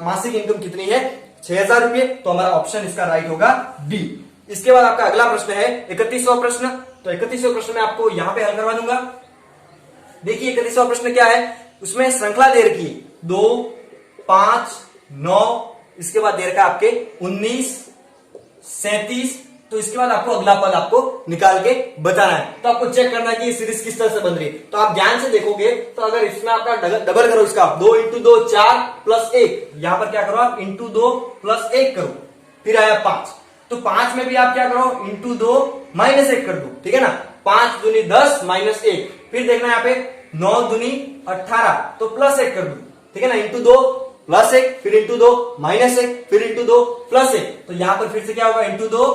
मासिक इनकम कितनी है 6000 रुपये। तो हमारा ऑप्शन इसका राइट होगा डी। इसके बाद आपका अगला प्रश्न है 31वां प्रश्न। तो 31वें प्रश्न में आपको यहां पे हल करवा दूंगा। देखिए 31वां प्रश्न क्या है, उसमें श्रृंखला दे रखी है 2, 5, 9, इसके बाद दे रखा आपके 19, 37। तो इसके बाद आपको अगला पद आपको निकाल के बताना है। तो आपको चेक करना है कि ये सीरीज किस तरह से बन रही है। तो आप ध्यान से देखोगे, तो अगर इसमें आपका डबल करो, इसका 2 इंटू 2 4 प्लस 1, यहां पर क्या करो आप इंटू 2 प्लस 1 करो, फिर आया 5। तो 5 में भी आप क्या करो इंटू 2 माइनस 1 कर दो, ठीक है ना। 5 दूनी 10 माइनस 1, फिर देखना यहाँ पे 9 दूनी 18, तो प्लस 1 कर दो, ठीक है ना। इंटू 2 प्लस 1, फिर इंटू 2 माइनस 1, फिर इंटू 2 प्लस 1। तो यहां पर फिर से क्या होगा इंटू 2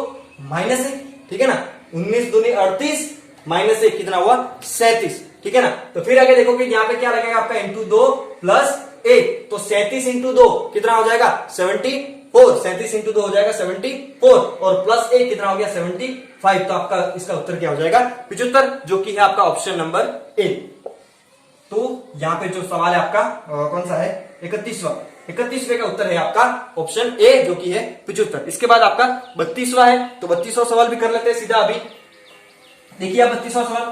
माइनस 1, ठीक है ना। 19 दूनी 38 माइनस 1 कितना हुआ 37, ठीक है ना। तो फिर आगे देखोगे यहाँ पे क्या लगेगा आपका इंटू 2 प्लस 1, तो 37 इंटू 2 कितना हो जाएगा 74। 37 इंटू 2 हो जाएगा 74, और प्लस 1 कितना हो गया 75। तो आपका इसका उत्तर क्या हो जाएगा 75, जो कि है आपका ऑप्शन नंबर ए। तो यहाँ पे जो सवाल है आपका कौन सा है 31वें का उत्तर है आपका ऑप्शन ए, जो कि है 75। इसके बाद आपका 32वां है। तो 32वां सवाल भी कर लेते हैं सीधा अभी। देखिए आप 32वां सवाल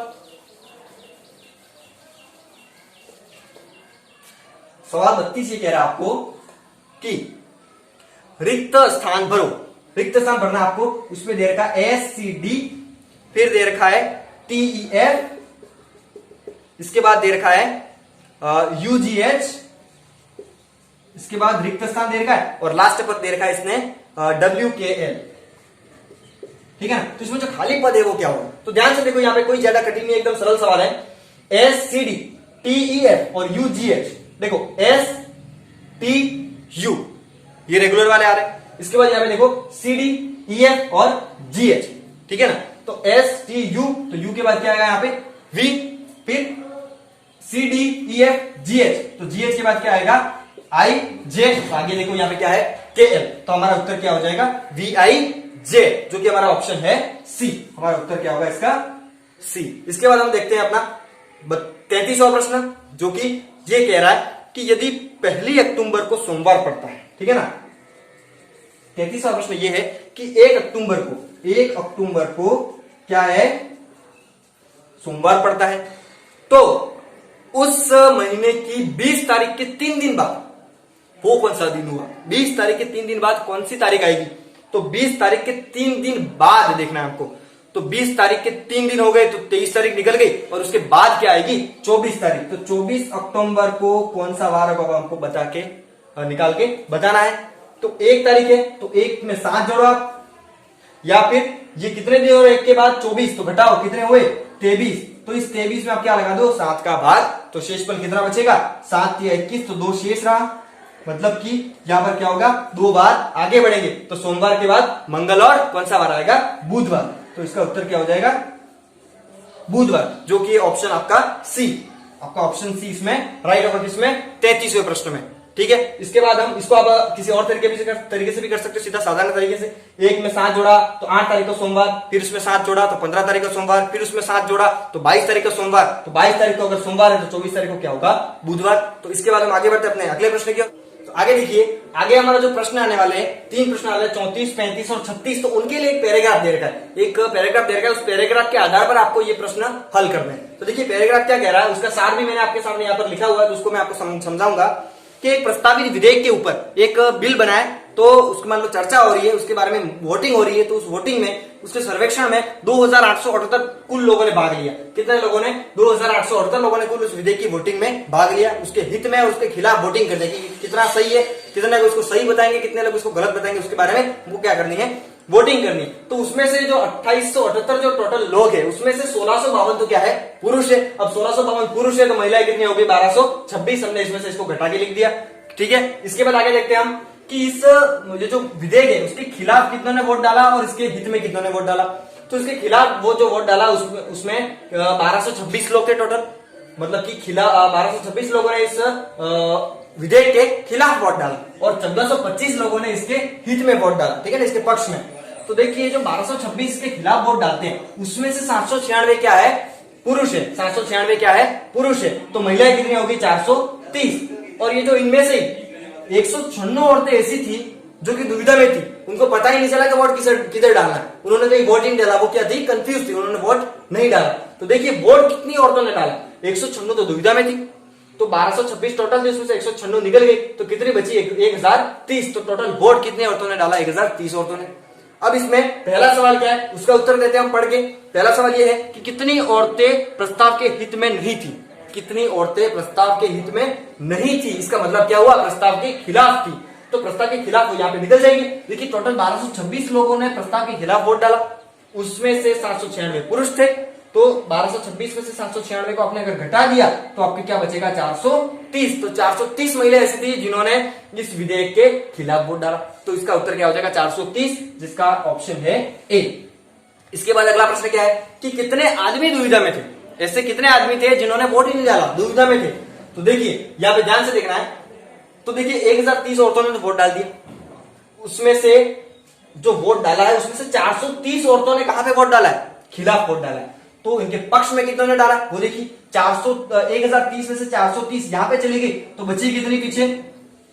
32 ये कह रहा है आपको कि रिक्त स्थान भरो। रिक्त स्थान भरना आपको, उसमें दे रखा है SCD, फिर दे रखा है TEF, इसके बाद दे रखा है UGH, इसके बाद रिक्त स्थान दे रखा है, और लास्ट पद दे रखा है इसने WKL, ठीक है ना। तो इसमें जो खाली पद है वो क्या होगा, तो ध्यान से देखो, यहाँ पे कोई ज्यादा कठिन नहीं, एकदम सरल सवाल है। SCD TEF और UGH, देखो STU ये रेगुलर वाले आ रहे हैं। इसके बाद यहाँ पे देखो CD EF और GH, ठीक है ना। तो STU, तो U के बाद क्या आएगा यहाँ पे V, फिर CD EF GH, तो GH के बाद क्या आएगा IJ, तो आगे देखो यहाँ पे क्या है KL। तो हमारा उत्तर क्या हो जाएगा VIJ, जो कि हमारा ऑप्शन है C। हमारा उत्तर क्या होगा इसका C। इसके बाद हम देखते हैं अपना 33वां प्रश्न, जो कि ये कह रहा है कि यदि 1 अक्टूबर को सोमवार पड़ता है, ठीक है ना। 33वां प्रश्न ये है कि 1 अक्टूबर को क्या है सोमवार पड़ता है, तो उस महीने की 20 तारीख के 3 दिन बाद वो कौन सा दिन हुआ, 20 तारीख के 3 दिन बाद कौन सी तारीख आएगी। तो 20 तारीख के 3 दिन बाद देखना है आपको। तो 20 तारीख के 3 दिन हो गए तो 23 तारीख निकल गई और उसके बाद क्या आएगी 24 तारीख। तो 24 अक्टूबर को कौन सा वार होगा हमको बता के निकाल के बताना है। तो 1 तारीख है तो 1 में 7 जोड़ो आप, या फिर ये कितने दिन और 1 के बाद 24 तो घटाओ कितने हुए 23। तो इस 23 में आप क्या लगा दो 7 का भाग, तो शेषफल कितना बचेगा 7 या 21, तो 2 शेष रहा। मतलब कि यहां पर क्या होगा 2 बार आगे बढ़ेंगे। तो सोमवार के बाद मंगल और कौन सा वार आएगा बुधवार। तो इसका उत्तर क्या हो जाएगा बुधवार, जो कि ऑप्शन आपका सी, आपका ऑप्शन सी इसमें राइट होगा किसमें 33वें प्रश्न में। ठीक है, इसके बाद हम इसको आप किसी और तरीके से भी कर सकते हो, सीधा साधारण तरीके से। 1 में 7 जोड़ा तो 8 तारीख को सोमवार, फिर उसमें 7 जोड़ा तो 15 तारीख को सोमवार, फिर उसमें 7 जोड़ा तो 22 तारीख को सोमवार। तो 22 तारीख को अगर सोमवार है तो 24 तारीख को क्या होगा बुधवार। तो इसके बाद हम आगे बढ़ते अपने अगले प्रश्न की। तो आगे देखिए, आगे हमारा जो प्रश्न आने वाले हैं 3 प्रश्न आ रहे हैं 34, 35 और 36। तो उनके लिए एक पैराग्राफ दे रखा है, एक पैराग्राफ दे रखा है। उस पैराग्राफ के आधार पर आपको ये प्रश्न हल करना है। तो देखिए पैराग्राफ क्या कह रहा है, उसका सार भी मैंने आपके सामने यहाँ पर लिखा हुआ है, तो उसको मैं आपको समझाऊंगा कि एक प्रस्तावित विधेयक के ऊपर एक बिल बना है, तो उसके मान लो चर्चा हो रही है, उसके बारे में वोटिंग हो रही है। तो उस वोटिंग में, उसके सर्वेक्षण में 2878 कुल लोगों ने भाग लिया। कितने लोगों ने 2878 लोगों ने कुल उस विधेयक की वोटिंग में भाग लिया, उसके हित में और उसके खिलाफ वोटिंग कर देगी। कितना सही है, कितने लोग उसको सही बताएंगे, कितने लोग उसको गलत बताएंगे, उसके बारे में वो क्या करनी है वोटिंग करनी। तो उसमें से जो 2878 जो टोटल लोग है उसमें से 1652 तो क्या है पुरुष है। अब 1652 पुरुष है तो महिलाएं कितनी होगी 1226। हमने इसमें से इसको घटा के लिख दिया। ठीक है, इसके बाद आगे देखते हैं हम कि इस ये जो विधेयक है उसके खिलाफ कितनों ने वोट डाला और इसके हित में कितनों ने वोट डाला। तो इसके खिलाफ वो जो वोट डाला उसमें 1226 लोग थे टोटल, मतलब कि खिलाफ 1226 लोगों ने इस विधेयक के खिलाफ वोट डाला और 1425 लोगों ने इसके हित में वोट डाला। ठीक है ना, इसके पक्ष में। तो देखिए जो 1226 के खिलाफ वोट डालते हैं उसमें से 796 क्या है पुरुष है, 796 क्या है पुरुष है। तो महिलाएं कितनी होगी 430। और ये जो इनमें से 196 औरतें ऐसी थी जो कि दुविधा में थी, उनको पता ही नहीं चला कि वोट किधर डालना है। उन्होंने कहीं वोट नहीं डाला, वो क्या थी कंफ्यूज थी, उन्होंने वोट नहीं डाला। तो देखिए वोट कितनी औरतों ने डाला 196 तो दुविधा में थी, तो 1226 टोटल थी, उसमें से 196 निकल गई तो कितनी बची 1030। तो टोटल वोट कितने औरतों ने डाला 1030 औरतों ने। अब इसमें पहला सवाल क्या है उसका उत्तर देते हैं हम पढ़ के। पहला सवाल ये है कि कितनी औरतें प्रस्ताव के हित में नहीं थी, कितनी औरतें प्रस्ताव के हित में नहीं थी। इसका मतलब क्या हुआ प्रस्ताव के खिलाफ थी। तो प्रस्ताव के खिलाफ वो यहाँ पे निकल जाएगी। देखिए टोटल 1226 लोगों ने प्रस्ताव के खिलाफ वोट डाला, उसमें से 796 पुरुष थे। तो 1226 में से 796 को आपने अगर घटा दिया तो आपके क्या बचेगा 430। तो 430 महिला ऐसी थी जिन्होंने इस विधेयक के खिलाफ वोट डाला। तो इसका उत्तर क्या हो जाएगा 430, जिसका ऑप्शन है ए। इसके बाद अगला प्रश्न क्या है कि कितने आदमी दुविधा में थे, ऐसे कितने आदमी थे जिन्होंने वोट ही नहीं डाला दुविधा में थे। तो देखिए यहाँ पे ध्यान से देखना है। तो देखिए 1030 औरतों ने वोट डाल दिया, उसमें से जो वोट डाला है उसमें से 430 औरतों ने कहां पे वोट डाला है खिलाफ वोट डाला है। तो इनके पक्ष में कितनों ने डाला वो देखिए 1030 में से 430 यहां पे चली गई तो बची कितनी पीछे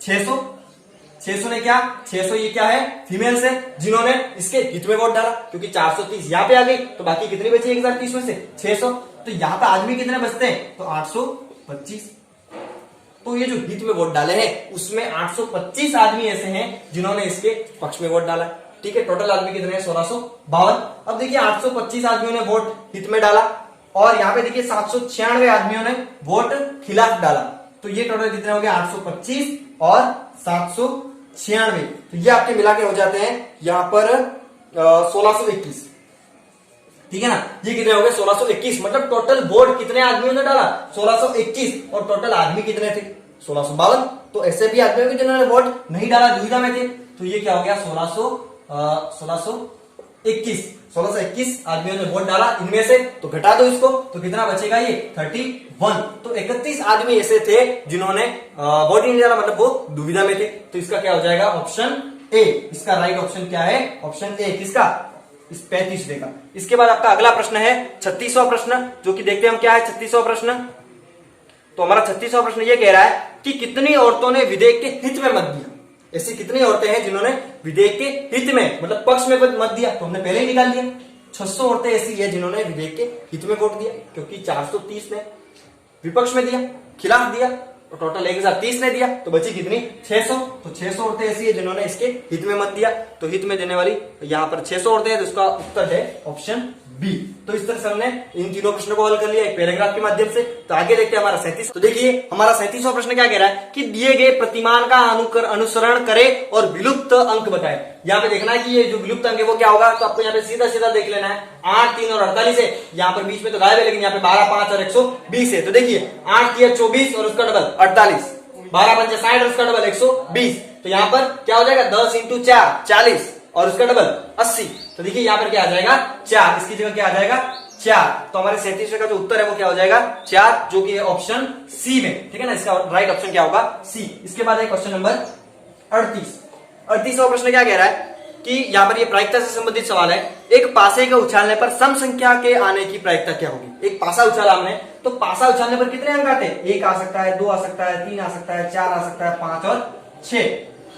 600। 600 ने क्या 600 ये क्या है फीमेल्स है जिन्होंने इसके हित में वोट डाला, क्योंकि 430 यहाँ पे आ गई तो बाकी कितनी बची 1030 में से 600। तो यहाँ पे आदमी कितने बचते हैं तो 825। तो ये जो हित में वोट डाले हैं उसमें 825 आदमी ऐसे हैं जिन्होंने इसके पक्ष में वोट डाला। ठीक है, टोटल आदमी कितने हैं 1652। अब देखिए 825 आदमियों ने वोट हित में डाला और यहाँ पे देखिए 796 आदमियों ने वोट खिलाफ डाला। तो ये टोटल कितने हो गए 825 और 796। तो ये आपके मिला के हो जाते हैं यहाँ पर 1621। ठीक है ना, ये कितने हो गए 1621। मतलब टोटल वोट कितने आदमियों ने डाला 1621 और टोटल आदमी कितने थे 1652। तो ऐसे भी आदमियों के जिन्होंने वोट नहीं डाला दुविधा में थे। तो ये क्या हो गया 1621 आदमियों ने वोट डाला इनमें से। तो घटा दो इसको तो कितना बचेगा ये 31। तो 31 आदमी ऐसे थे जिन्होंने वोट नहीं डाला, मतलब वो दुविधा में थे। तो इसका क्या हो जाएगा ऑप्शन ए। इसका राइट ऑप्शन क्या है ऑप्शन ए। किसका इस 35 का। इसके बाद आपका अगला प्रश्न है 36वां प्रश्न, जो कि देखते हैं हम क्या है 36वां प्रश्न। तो हमारा 36वां प्रश्न ये कह रहा है कि कितनी औरतों ने विधेयक के हित में मत दिया। ऐसी कितनी औरतें हैं जिन्होंने विधेयक के हित में मतलब पक्ष में मत दिया, तो हमने पहले ही निकाल दिया। 600 औरतें ऐसी है जिन्होंने विधेयक के हित में वोट दिया, क्योंकि 430 ने विपक्ष में दिया खिलाफ दिया टोटल 1030 ने दिया, तो बची कितनी 600। तो 600 औरतें ऐसी है जिन्होंने इसके हित में मत दिया, तो हित में देने वाली यहाँ पर 600 औरतें हैं, तो इसका उत्तर है ऑप्शन बी। तो इस तरह से हमने इन तीनों प्रश्नों को हल कर लिया एक पैराग्राफ के माध्यम से। तो आगे देखते हैं हमारा 37। तो देखिए हमारा 37वां प्रश्न क्या कह रहा है कि दिए गए प्रतिमान का अनुसरण करे और विलुप्त अंक बताए। यहाँ पे देखना है कि ये जो विलुप्त अंक है वो क्या होगा, तो आपको यहाँ पे सीधा सीधा देख लेना है। 8, 3 और 48 है, यहाँ पर बीच में तो गायब है, लेकिन यहाँ पे 12, 5 और 120 है। तो देखिए 8 3 24 और उसका डबल 48, 12 5 60 और उसका डबल 120। तो यहाँ पर क्या हो जाएगा 10 × 4 40 और उसका डबल 80। तो देखिए यहाँ पर क्या आ जाएगा 4, इसकी जगह क्या आ जाएगा 4। तो हमारे 37वें का जो उत्तर है वो क्या हो जाएगा 4, जो कि है ऑप्शन सी में, ठीक है ना। इसका राइट ऑप्शन क्या होगा सी। इसके बाद है क्वेश्चन नंबर 38। 38वां प्रश्न क्या कह रहा है कि यहाँ पर ये प्रायिकता से संबंधित सवाल है। एक पासे के उछालने पर सम संख्या के आने की प्रायिकता क्या होगी। एक पासा उछाला हमने, तो पासा उछालने पर कितने अंक आते हैं, 1 आ सकता है, 2 आ सकता है, 3 आ सकता है, 4 आ सकता है, 5 और 6।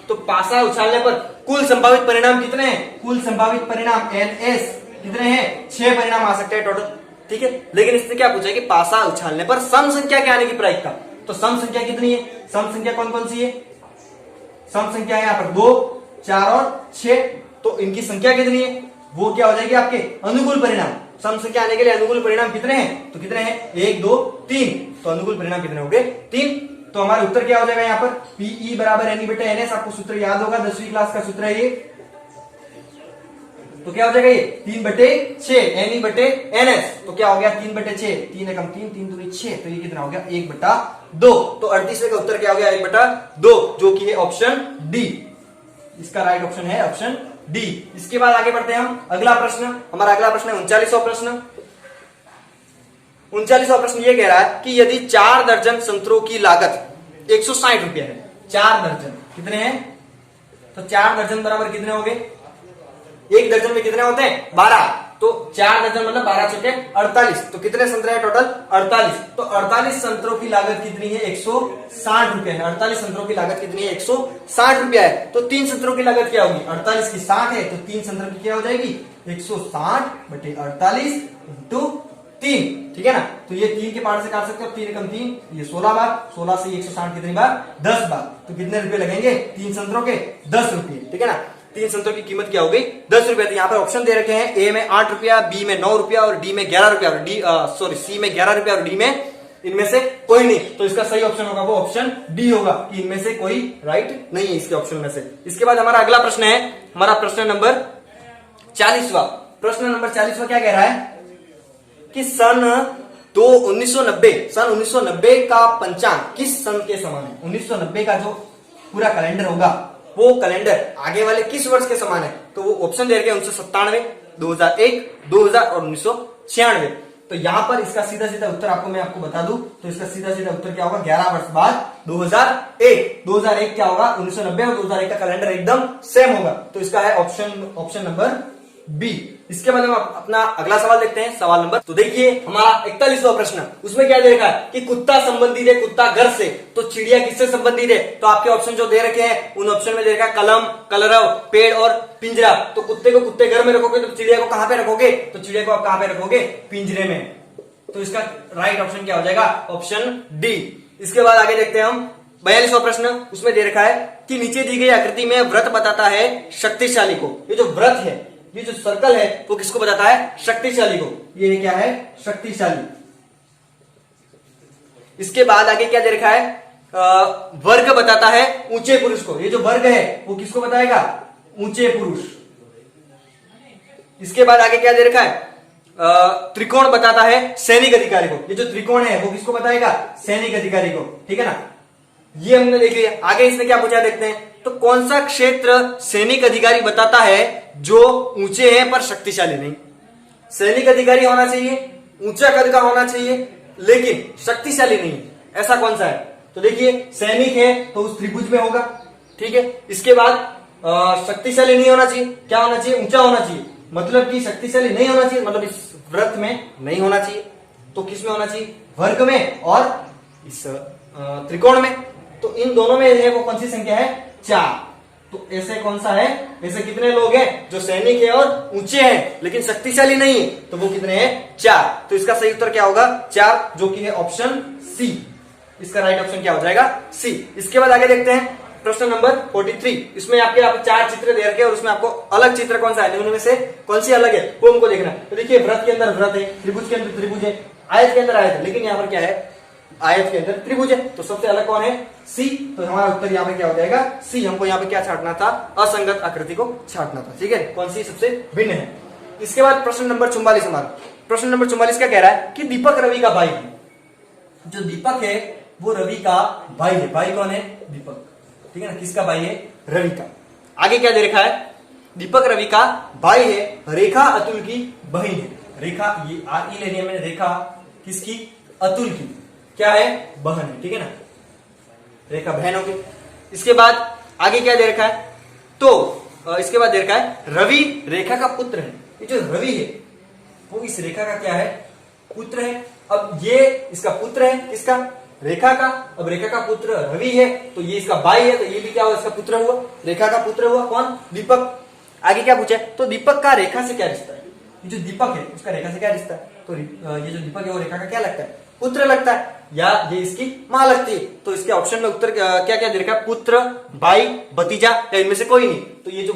तो पासा उछालने पर कुल संभावित परिणाम कितने हैं, कुल संभावित परिणाम NS कितने हैं, 6 परिणाम आ सकते हैं टोटल, ठीक है। लेकिन इससे क्या पूछा है कि पासा उछालने पर सम संख्या के आने की प्रायिकता। तो सम संख्या कितनी है, सम संख्या कौन कौन सी है, सम संख्या है यहाँ पर 2, 4 और 6। तो इनकी संख्या कितनी है, वो क्या हो जाएगी आपके अनुकूल परिणाम। सम संख्या आने के लिए अनुकूल परिणाम कितने हैं, तो कितने हैं 1 2 3। तो अनुकूल परिणाम कितने हो गए 3। तो हमारा उत्तर क्या हो जाएगा यहाँ पर PE बराबर NE/NS। आपको सूत्र याद होगा, 10वीं क्लास का सूत्र है ये। तो क्या हो जाएगा ये 3/6 NE/NS। तो क्या हो गया 3/6, 3 एकम 3, 3 दूनी 6। तो ये कितना हो गया 1/2। तो 38वें का उत्तर क्या हो गया 1/2, जो कि है ऑप्शन डी। इसका राइट ऑप्शन है ऑप्शन डी। इसके बाद आगे बढ़ते हैं हम। अगला प्रश्न, हमारा अगला प्रश्न है 39वां प्रश्न। 39वां प्रश्न ये कह रहा है कि यदि 4 दर्जन संतरों की लागत 160 रुपया है, 4 दर्जन कितने हैं, तो 4 दर्जन बराबर कितने हो गए, एक दर्जन में कितने होते हैं 12। तो 4 दर्जन मतलब 12 चौके 48। तो कितने संतरे हैं टोटल 48। तो 48 संतरों की लागत कितनी है 160 रुपया है। 48 संतरों की लागत कितनी है 160 रुपया है। तो 3 संतरों की लागत क्या होगी, 48 की 60 है, तो 3 संतरों की क्या हो जाएगी 160/48 × 3, ठीक है ना। तो ये 3 के पार्ट से काट सकते हो, 3 एकम 3, ये 16 बार, 16 से 160 कितनी बार 10 बार। तो कितने रुपए लगेंगे 3 संतरों के 10 रुपये, ठीक है ना। 3 संतरों की कीमत क्या हो गई 10 रुपया। तो यहाँ पर ऑप्शन दे रखे हैं, ए में 8 रुपया, बी में 9 रुपया और डी में 11 रुपया, और सी में 11 रुपया और डी में इनमें से कोई नहीं। तो इसका सही ऑप्शन होगा वो ऑप्शन डी होगा, कि इनमें से कोई राइट नहीं है इसके ऑप्शन में से। इसके बाद हमारा अगला प्रश्न है, हमारा प्रश्न नंबर 40वां। प्रश्न नंबर 40वां क्या कह रहा है कि सन 1990 का पंचांग किस सन के समान है। 1990 का जो पूरा कैलेंडर होगा वो कैलेंडर आगे वाले किस वर्ष के समान है। तो वो ऑप्शन दे रखे हैं 1997, 2001, 2000 और 1996। तो यहां पर इसका सीधा सीधा उत्तर मैं आपको बता दूं, तो इसका सीधा सीधा उत्तर क्या होगा 11 वर्ष बाद 2001। 2001 क्या होगा 1990 और 2001 का कैलेंडर एकदम सेम होगा। तो इसका है ऑप्शन नंबर बी। इसके बाद हम अपना अगला सवाल देखते हैं, सवाल नंबर। तो देखिए हमारा 41वां प्रश्न, उसमें क्या दे रखा है कि कुत्ता संबंधित है कुत्ता घर से, तो चिड़िया किससे संबंधित है। तो आपके ऑप्शन जो दे रखे हैं उन ऑप्शन में दे रखा है कलम, कलरव, पेड़ और पिंजरा। तो कुत्ते को कुत्ते घर में रखोगे, तो चिड़िया को कहां पे रखोगे, तो चिड़िया को आप कहां पे रखोगे पिंजरे में। तो इसका राइट ऑप्शन क्या हो जाएगा ऑप्शन डी। इसके बाद आगे देखते हैं हम 42वां प्रश्न, उसमें दे रखा है कि नीचे दी गई आकृति में व्रत बताता है शक्तिशाली को। ये जो व्रत है, ये जो सर्कल है वो किसको बताता है शक्तिशाली को। ये क्या है शक्तिशाली। इसके बाद आगे क्या दे रखा है वर्ग बताता है ऊंचे पुरुष को। ये जो वर्ग है वो किसको बताएगा ऊंचे पुरुष। इसके बाद आगे क्या दे रखा है त्रिकोण बताता है सैनिक अधिकारी को। ये जो त्रिकोण है वो किसको बताएगा सैनिक अधिकारी को, ठीक है ना। ये हमने देख लिया। आगे इसने क्या पूछा देखते हैं, तो कौन सा क्षेत्र सैनिक अधिकारी बताता है जो ऊंचे हैं पर शक्तिशाली नहीं। सैनिक अधिकारी होना चाहिए, ऊंचा कद का होना चाहिए, लेकिन शक्तिशाली नहीं, ऐसा कौन सा है। तो देखिए सैनिक है तो उस त्रिभुज में होगा, ठीक है। इसके बाद शक्तिशाली नहीं होना चाहिए, क्या होना चाहिए ऊंचा होना चाहिए, मतलब कि शक्तिशाली नहीं होना चाहिए, मतलब इस व्रत में नहीं होना चाहिए। तो किस में होना चाहिए वर्ग में और इस त्रिकोण में। तो इन दोनों में है वो कौन सी संख्या है 4। तो ऐसे कौन सा है, ऐसे कितने लोग हैं जो सैनिक है और ऊंचे हैं लेकिन शक्तिशाली नहीं है, तो वो कितने हैं 4। तो इसका सही उत्तर क्या होगा 4, जो कि है ऑप्शन सी। इसका राइट ऑप्शन क्या हो जाएगा? सी। इसके बाद आगे देखते हैं प्रश्न नंबर 43। इसमें आपके आप 4 चित्र दे रखे हैं और उसमें आपको अलग चित्र कौन सा है, उनमें से कौन सी अलग है वो हमको देखना है। तो देखिए वृत्त के अंदर वृत्त है, त्रिभुज के अंदर त्रिभुज है, आयत के अंदर आयत है, लेकिन यहाँ पर क्या है, आयत के अंदर त्रिभुज है, तो सबसे अलग कौन है? सी। तो हमारा उत्तर यहाँ पे क्या हो जाएगा? सी। हमको यहाँ पे क्या छाटना था? असंगत आकृति को छाटना था। ठीक है, कौन सी सबसे भिन्न है। इसके बाद प्रश्न नंबर 44 हमारा। प्रश्न नंबर 44 क्या कह रहा है कि दीपक रवि का भाई है। जो दीपक है वो रवि का भाई है। भाई कौन है? दीपक। ठीक है ना, किसका भाई है? रवि का। आगे क्या दे रखा है? दीपक रवि का भाई है, रेखा अतुल की बहन है। रेखा, ये आर ई लेनी है मैंने, रेखा किसकी? अतुल की क्या है? बहन है। ठीक है ना, रेखा बहन होगी। इसके बाद आगे क्या दे रखा है? तो इसके बाद दे रखा है रवि रेखा का पुत्र है। ये जो रवि है वो इस रेखा का क्या है? पुत्र है। अब ये इसका पुत्र है, किसका? रेखा का। अब रेखा का पुत्र रवि है तो ये इसका भाई है, तो ये भी क्या हुआ? इसका पुत्र हुआ, रेखा का पुत्र हुआ। कौन? दीपक। आगे क्या पूछा? तो दीपक का रेखा से क्या रिश्ता है? ये जो दीपक है उसका रेखा से क्या रिश्ता है? तो ये जो दीपक है वो रेखा का क्या लगता है? पुत्र लगता है, या ये इसकी मां लगती है। तो इसके ऑप्शन में उत्तर क्या क्या दे रखा है? पुत्र, भाई, भतीजा, या इनमें से कोई नहीं। तो ये जो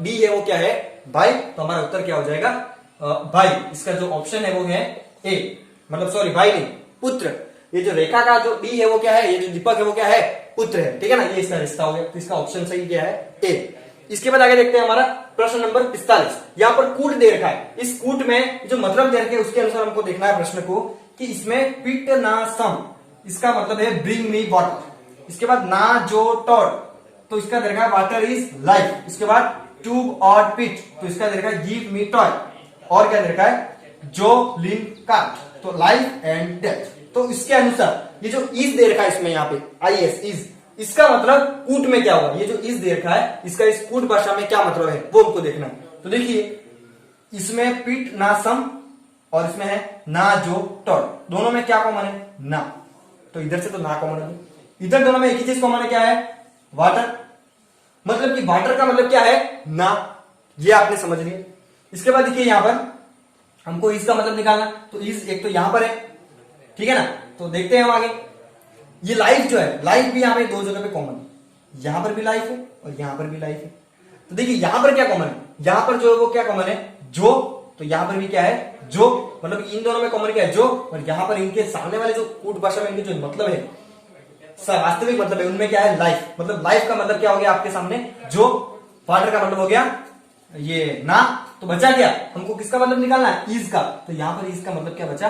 डी है वो क्या है? भाई। तो हमारा उत्तर क्या हो जाएगा? भाई। इसका जो ऑप्शन है वो है ए, मतलब सॉरी भाई नहीं, पुत्र। ये जो रेखा का जो डी है वो क्या है? ये जो दीपक है वो क्या है? पुत्र है। ठीक है ना, ये इसका रिश्ता हो गया। तो इसका ऑप्शन सही क्या है? ए। इसके बाद आगे देखते हैं हमारा प्रश्न नंबर 45। यहाँ पर कूट दे रखा है। इस कूट में जो मतलब दे रखे है उसके अनुसार हमको देखना है प्रश्न को कि इसमें पिट ना सम, इसका मतलब है ब्रिंग मी वाटर। इसके बाद ना जो टॉड, तो इसका दे रखा है वाटर इज लाइफ। इसके बाद ट्यूब और पिट, तो इसका दे रखा है गिव मी टॉय। और क्या दे रखा है? जो लिन काट, तो लाइफ एंड डेथ। तो इसके अनुसार ये जो इज दे रखा है इसमें, यहाँ पे आई एस इज, इसका मतलब कूट में क्या होगा? ये जो इज दे रखा है इसका इस कूट भाषा में क्या मतलब है वो हमको देखना है। तो देखिए इसमें पिट ना सम और इसमें है ना जो टॉड, दोनों में क्या कॉमन है? ना। तो इधर से तो ना कॉमन है, इधर दोनों में एक ही चीज कॉमन है, क्या है? वाटर। मतलब कि वाटर का मतलब क्या है? ना। ये आपने समझ लिया। इसके बाद देखिए यहां पर हमको इसका मतलब निकालना, तो इस एक तो यहां पर है, ठीक है ना। तो देखते हैं हम आगे। ये लाइफ जो है, लाइफ भी यहां पे दो जगह पे कॉमन है, यहां पर भी लाइफ है और यहां पर भी लाइफ है। तो देखिए यहां पर क्या कॉमन है? यहां पर जो है वो क्या कॉमन है? जो। तो यहां पर भी क्या है? जो। मतलब इन दोनों में कॉमन क्या है? जो। और यहां पर इनके सामने वाले जो कूट भाषा में इनके जो मतलब है, वास्तविक मतलब है, उनमें क्या है? लाइफ। मतलब लाइफ का मतलब क्या हो गया आपके सामने? जो। वाटर का मतलब हो गया ये ना। तो बचा क्या? हमको किसका मतलब निकालना है? इज का। तो यहां पर इज का मतलब क्या बचा?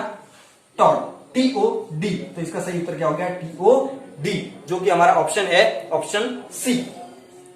TOD, TOD। तो इसका सही उत्तर क्या हो गया? TOD, जो कि हमारा ऑप्शन है ऑप्शन सी।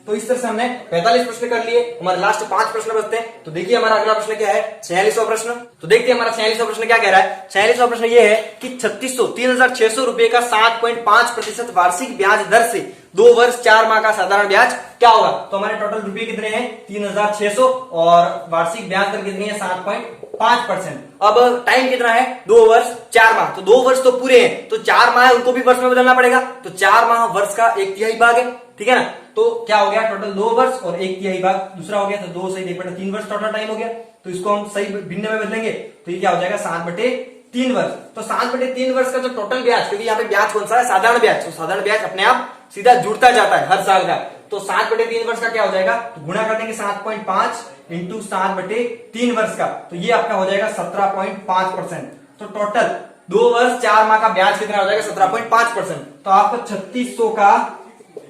तो इस तरह से हमने 45 प्रश्न कर लिए। हमारे लास्ट 5 प्रश्न बचते हैं। तो देखिए हमारा अगला प्रश्न क्या है? 46वां प्रश्न। तो देखते हैं हमारा 46वां प्रश्न क्या कह रहा है। 46वां प्रश्न ये है कि 3600 रुपए का 7.5% वार्षिक ब्याज दर से 2 वर्ष 4 माह का साधारण ब्याज क्या होगा? तो हमारे टोटल रुपए कितने हैं? 3600 और वार्षिक ब्याज दर कितनी है? 7.5%। अब टाइम कितना है? 2 वर्ष 4 माह। तो 2 वर्ष तो पूरे हैं, तो 4 माह है उनको भी वर्ष में बदलना पड़ेगा। तो 4 माह वर्ष का 1/3 भाग है, ठीक है ना। तो क्या हो गया? टोटल 2 वर्ष और 1/3 भाग दूसरा हो गया, तो 2 सही 3 वर्ष टोटल टाइम हो गया। तो इसको हम सही भिन्न में बदलेंगे तो ये क्या हो जाएगा? 7/3 वर्ष। तो 7/3 वर्ष का जो टोटल ब्याज, क्योंकि यहाँ पे ब्याज कौन सा है? साधारण ब्याज। तो साधारण ब्याज अपने आप सीधा जुड़ता जाता है हर साल का। तो 7/3 वर्ष का क्या हो जाएगा? तो गुणा कर देंगे 7.5 इंटू 7/3 वर्ष का, तो ये आपका हो जाएगा 17.5%। तो टोटल 2 वर्ष 4 माह का ब्याज कितना हो जाएगा? 17.5%। तो आपको 3600 का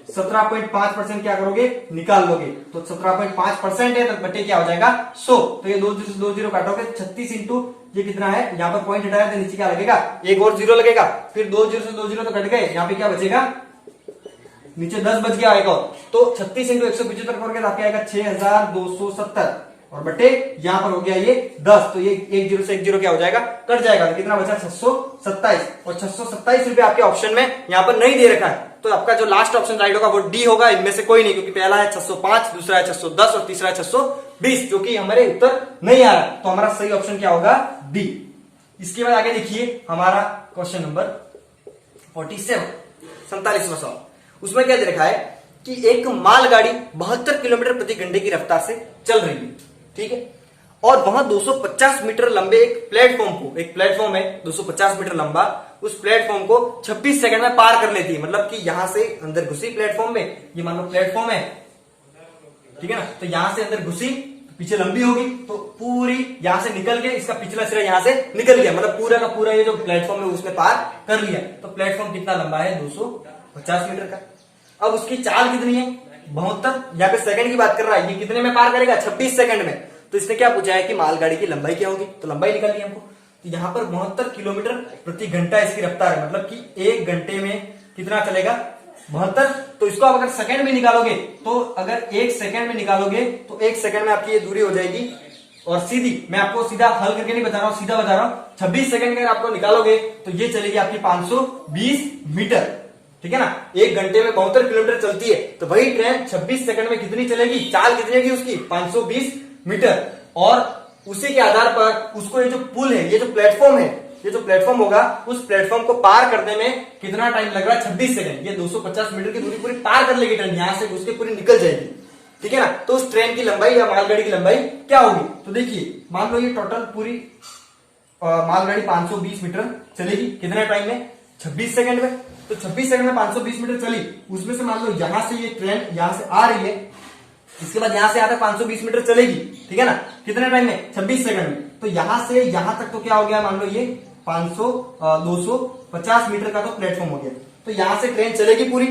17.5% क्या करोगे? निकाल लोगे। तो 17.5% है, तो बटे क्या हो जाएगा? 100। तो ये 2 जीरो काटोगे, 36 इंटू ये कितना है? यहाँ पर पॉइंट हटाया तो नीचे क्या लगेगा? एक और जीरो लगेगा, फिर 2 जीरो से 2 जीरो तो कट गए, यहाँ पे क्या बचेगा? नीचे 10 बच गया एक और। तो 36 इंटू 175 करोगे तो आपके आएगा 6270 और बटे यहाँ पर हो गया ये 10। तो ये 1 जीरो से 1 जीरो क्या हो जाएगा? कट जाएगा। तो कितना बचा? 627। और 627 रुपए आपके ऑप्शन में यहाँ पर नहीं दे रखा है। तो आपका जो लास्ट ऑप्शन राइट होगा वो डी होगा। इनमें से कोई नहीं, क्योंकि पहला है 605, दूसरा है 610 और तीसरा है 620, जो कि हमारे उत्तर नहीं आ रहा। तो हमारा सही ऑप्शन क्या होगा? डी। इसके बाद आगे देखिए हमारा क्वेश्चन नंबर 47, 47वां सवाल। उसमें क्या दे रखा है कि एक मालगाड़ी 72 किलोमीटर प्रति घंटे की रफ्तार से चल रही है, ठीक है, और वहां 250 मीटर लंबे एक प्लेटफॉर्म है 250 मीटर लंबा, उस प्लेटफॉर्म को 26 सेकंड में पार कर लेती है। मतलब कि यहां से अंदर घुसी प्लेटफॉर्म में, ये मान लो प्लेटफॉर्म है, ठीक है ना, तो यहां से अंदर घुसी, पीछे लंबी होगी तो पूरी यहां से निकल के इसका पिछला सिरा यहां से निकल गया, मतलब पूरा का पूरा ये जो प्लेटफॉर्म है उसने पार कर लिया। तो प्लेटफॉर्म कितना लंबा है, 250 मीटर का। अब उसकी चाल कितनी है, 72, यहाँ पे सेकंड की बात कर रहा है, ये कितने में पार करेगा, 26 सेकंड में। तो इसने क्या पूछा है कि मालगाड़ी की लंबाई क्या होगी, तो लंबाई निकालनी है हमको। तो यहाँ पर 72 किलोमीटर प्रति घंटा इसकी रफ्तार है, मतलब कि 1 घंटे में कितना चलेगा, 72। तो इसको आप अगर सेकंड में निकालोगे, तो अगर 1 सेकंड में निकालोगे तो 1 सेकंड में आपकी ये दूरी हो जाएगी। और सीधी, मैं आपको सीधा हल करके नहीं बता रहा हूं, सीधा बता रहा हूं, 26 सेकंड का आपको निकालोगे तो ये चलेगी आपकी 520 मीटर, ठीक है ना। 1 घंटे में 72 किलोमीटर चलती है, तो वही ट्रेन 26 सेकंड में कितनी चलेगी, चाल कितनी होगी उसकी, 520 मीटर। और उसी के आधार पर उसको ये जो पुल है, ये जो प्लेटफॉर्म है, ये जो प्लेटफॉर्म होगा, उस प्लेटफॉर्म को पार करने में कितना टाइम लग रहा है, 26 सेकंड। ये 250 मीटर की दूरी पूरी पार कर लेगी ट्रेन, यहां से घुस के पूरी निकल जाएगी, ठीक है ना। तो उस ट्रेन की लंबाई या मालगाड़ी की लंबाई क्या होगी, तो देखिए मान लो ये टोटल पूरी मालगाड़ी 520 मीटर चलेगी, कितने टाइम में, 26 सेकंड में। तो 26 सेकंड में 520 मीटर चली, उसमें से मान लो यहां से ये ट्रेन यहां से आ रही है, इसके बाद यहां से यहां तक 520 मीटर चलेगी, ठीक है ना, कितने टाइम में, 26 सेकंड में। तो यहां से यहां तक तो क्या हो गया, मान लो ये 250 मीटर का तो प्लेटफॉर्म हो गया। तो यहां से ट्रेन चलेगी पूरी,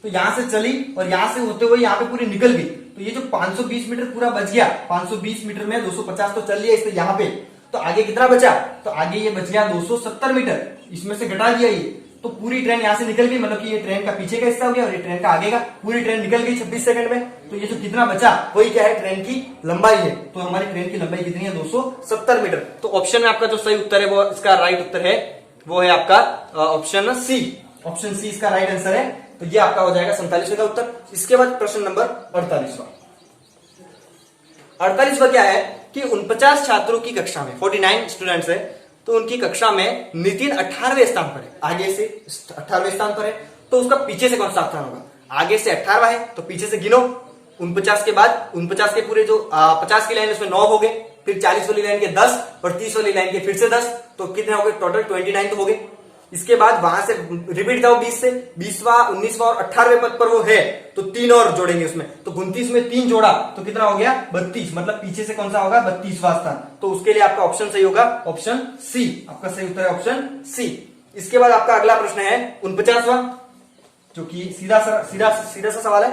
तो यहां से चली और यहां से होते हुए यहां पे पूरी निकल गई। तो ये जो 520 मीटर पूरा बच गया, 520 मीटर में 250 तो चल लिया इससे यहां पे, तो आगे कितना बचा, तो आगे ये बच गया 270 मीटर, इसमें से घटा दिया ये, तो पूरी ट्रेन यहां से निकल गई, मतलब कि ये ट्रेन का पीछे का हिस्सा हो गया और ये ट्रेन का आगे का, पूरी ट्रेन निकल गई 26 सेकंड में। तो ये जो कितना बचा वही क्या है, ट्रेन की लंबाई है। तो हमारी ट्रेन की लंबाई कितनी है, 270 मीटर। तो ऑप्शन में आपका जो सही उत्तर है, वो इसका राइट उत्तर है, वो है आपका ऑप्शन सी। ऑप्शन सी इसका राइट आंसर है। तो ये आपका हो जाएगा 47वें का उत्तर। इसके बाद प्रश्न नंबर 48वां। 48वां क्या है कि 49 छात्रों की कक्षा में 49 स्टूडेंट्स है, तो उनकी कक्षा में नितिन 18वें स्थान पर है, आगे से 18वें स्थान पर है, तो उसका पीछे से कौन सा स्थान होगा, आगे से 18वां है तो पीछे से गिनो, 49 के बाद 49 के पूरे जो 50 की लाइन उसमें 9 हो गए, फिर 40 वाली लाइन के 10 और 30 वाली लाइन के फिर से 10, तो कितने हो गए टोटल, 29 तो हो गए। इसके बाद वहां से रिपीट जाओ 20 से, 20वां 19वां और 18वें पद पर वो है, तो 3 और जोड़ेंगे उसमें, तो 29 में 3 जोड़ा तो कितना हो गया, 32, मतलब पीछे से कौन सा होगा, 32वां स्थान। तो उसके लिए आपका ऑप्शन सही होगा, ऑप्शन सी। आपका सही उत्तर है ऑप्शन सी। इसके बाद आपका अगला प्रश्न है 49वां, जो कि सीधा सा सवाल है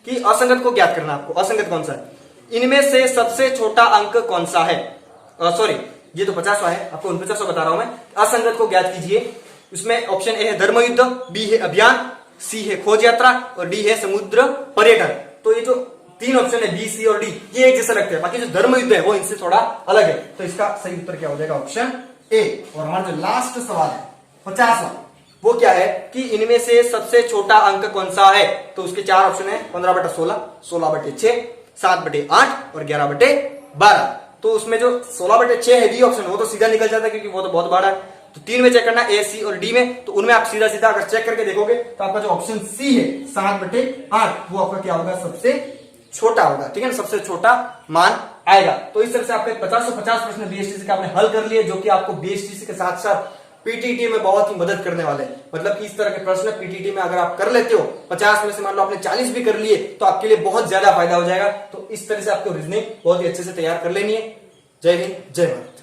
कि असंगत को ज्ञात करना। आपको असंगत कौन सा है, इनमें से सबसे छोटा अंक कौन सा है, सॉरी ये तो 50वां है, आपको 49वां बता रहा हूं मैं। असंगत को ज्ञात कीजिए। उसमें ऑप्शन ए है धर्मयुद्ध, बी है अभियान, सी है खोज यात्रा और डी है समुद्र पर्यटन। तो ये जो 3 ऑप्शन है बी, सी और डी, ये एक जैसा लगते हैं, बाकी जो धर्मयुद्ध है वो इनसे थोड़ा अलग है। तो इसका सही उत्तर क्या हो जाएगा, ऑप्शन ए। और हमारा जो लास्ट सवाल है 50वां, वो क्या है कि इनमें से सबसे छोटा अंक कौन सा है, तो उसके 4 ऑप्शन है, 15/16, 16/6, 7/8 और 11/12। तो उसमें जो 16/6 है बी ऑप्शन, वो तो सीधा निकल जाता है क्योंकि वो तो बहुत बड़ा है। तो 3 में चेक करना, ए, सी और डी में, तो उनमें आप सीधा सीधा अगर चेक करके देखोगे तो आपका जो ऑप्शन सी है 7/8, वो आपका क्या होगा, सबसे छोटा होगा, ठीक है ना, सबसे छोटा मान आएगा। तो इस तरह से आपके 50 प्रश्न बीएसटीसी का आपने हल कर लिए, जो कि आपको बीएसटीसी के साथ साथ पीटीटी में बहुत ही मदद करने वाले हैं। मतलब कि इस तरह के प्रश्न पीटीटी में अगर आप कर लेते हो, 50 में से मान लो आपने 40 भी कर लिए, तो आपके लिए बहुत ज्यादा फायदा हो जाएगा। तो इस तरह से आपको रीजनिंग बहुत ही अच्छे से तैयार कर लेनी है। जय हिंद, जय भारत।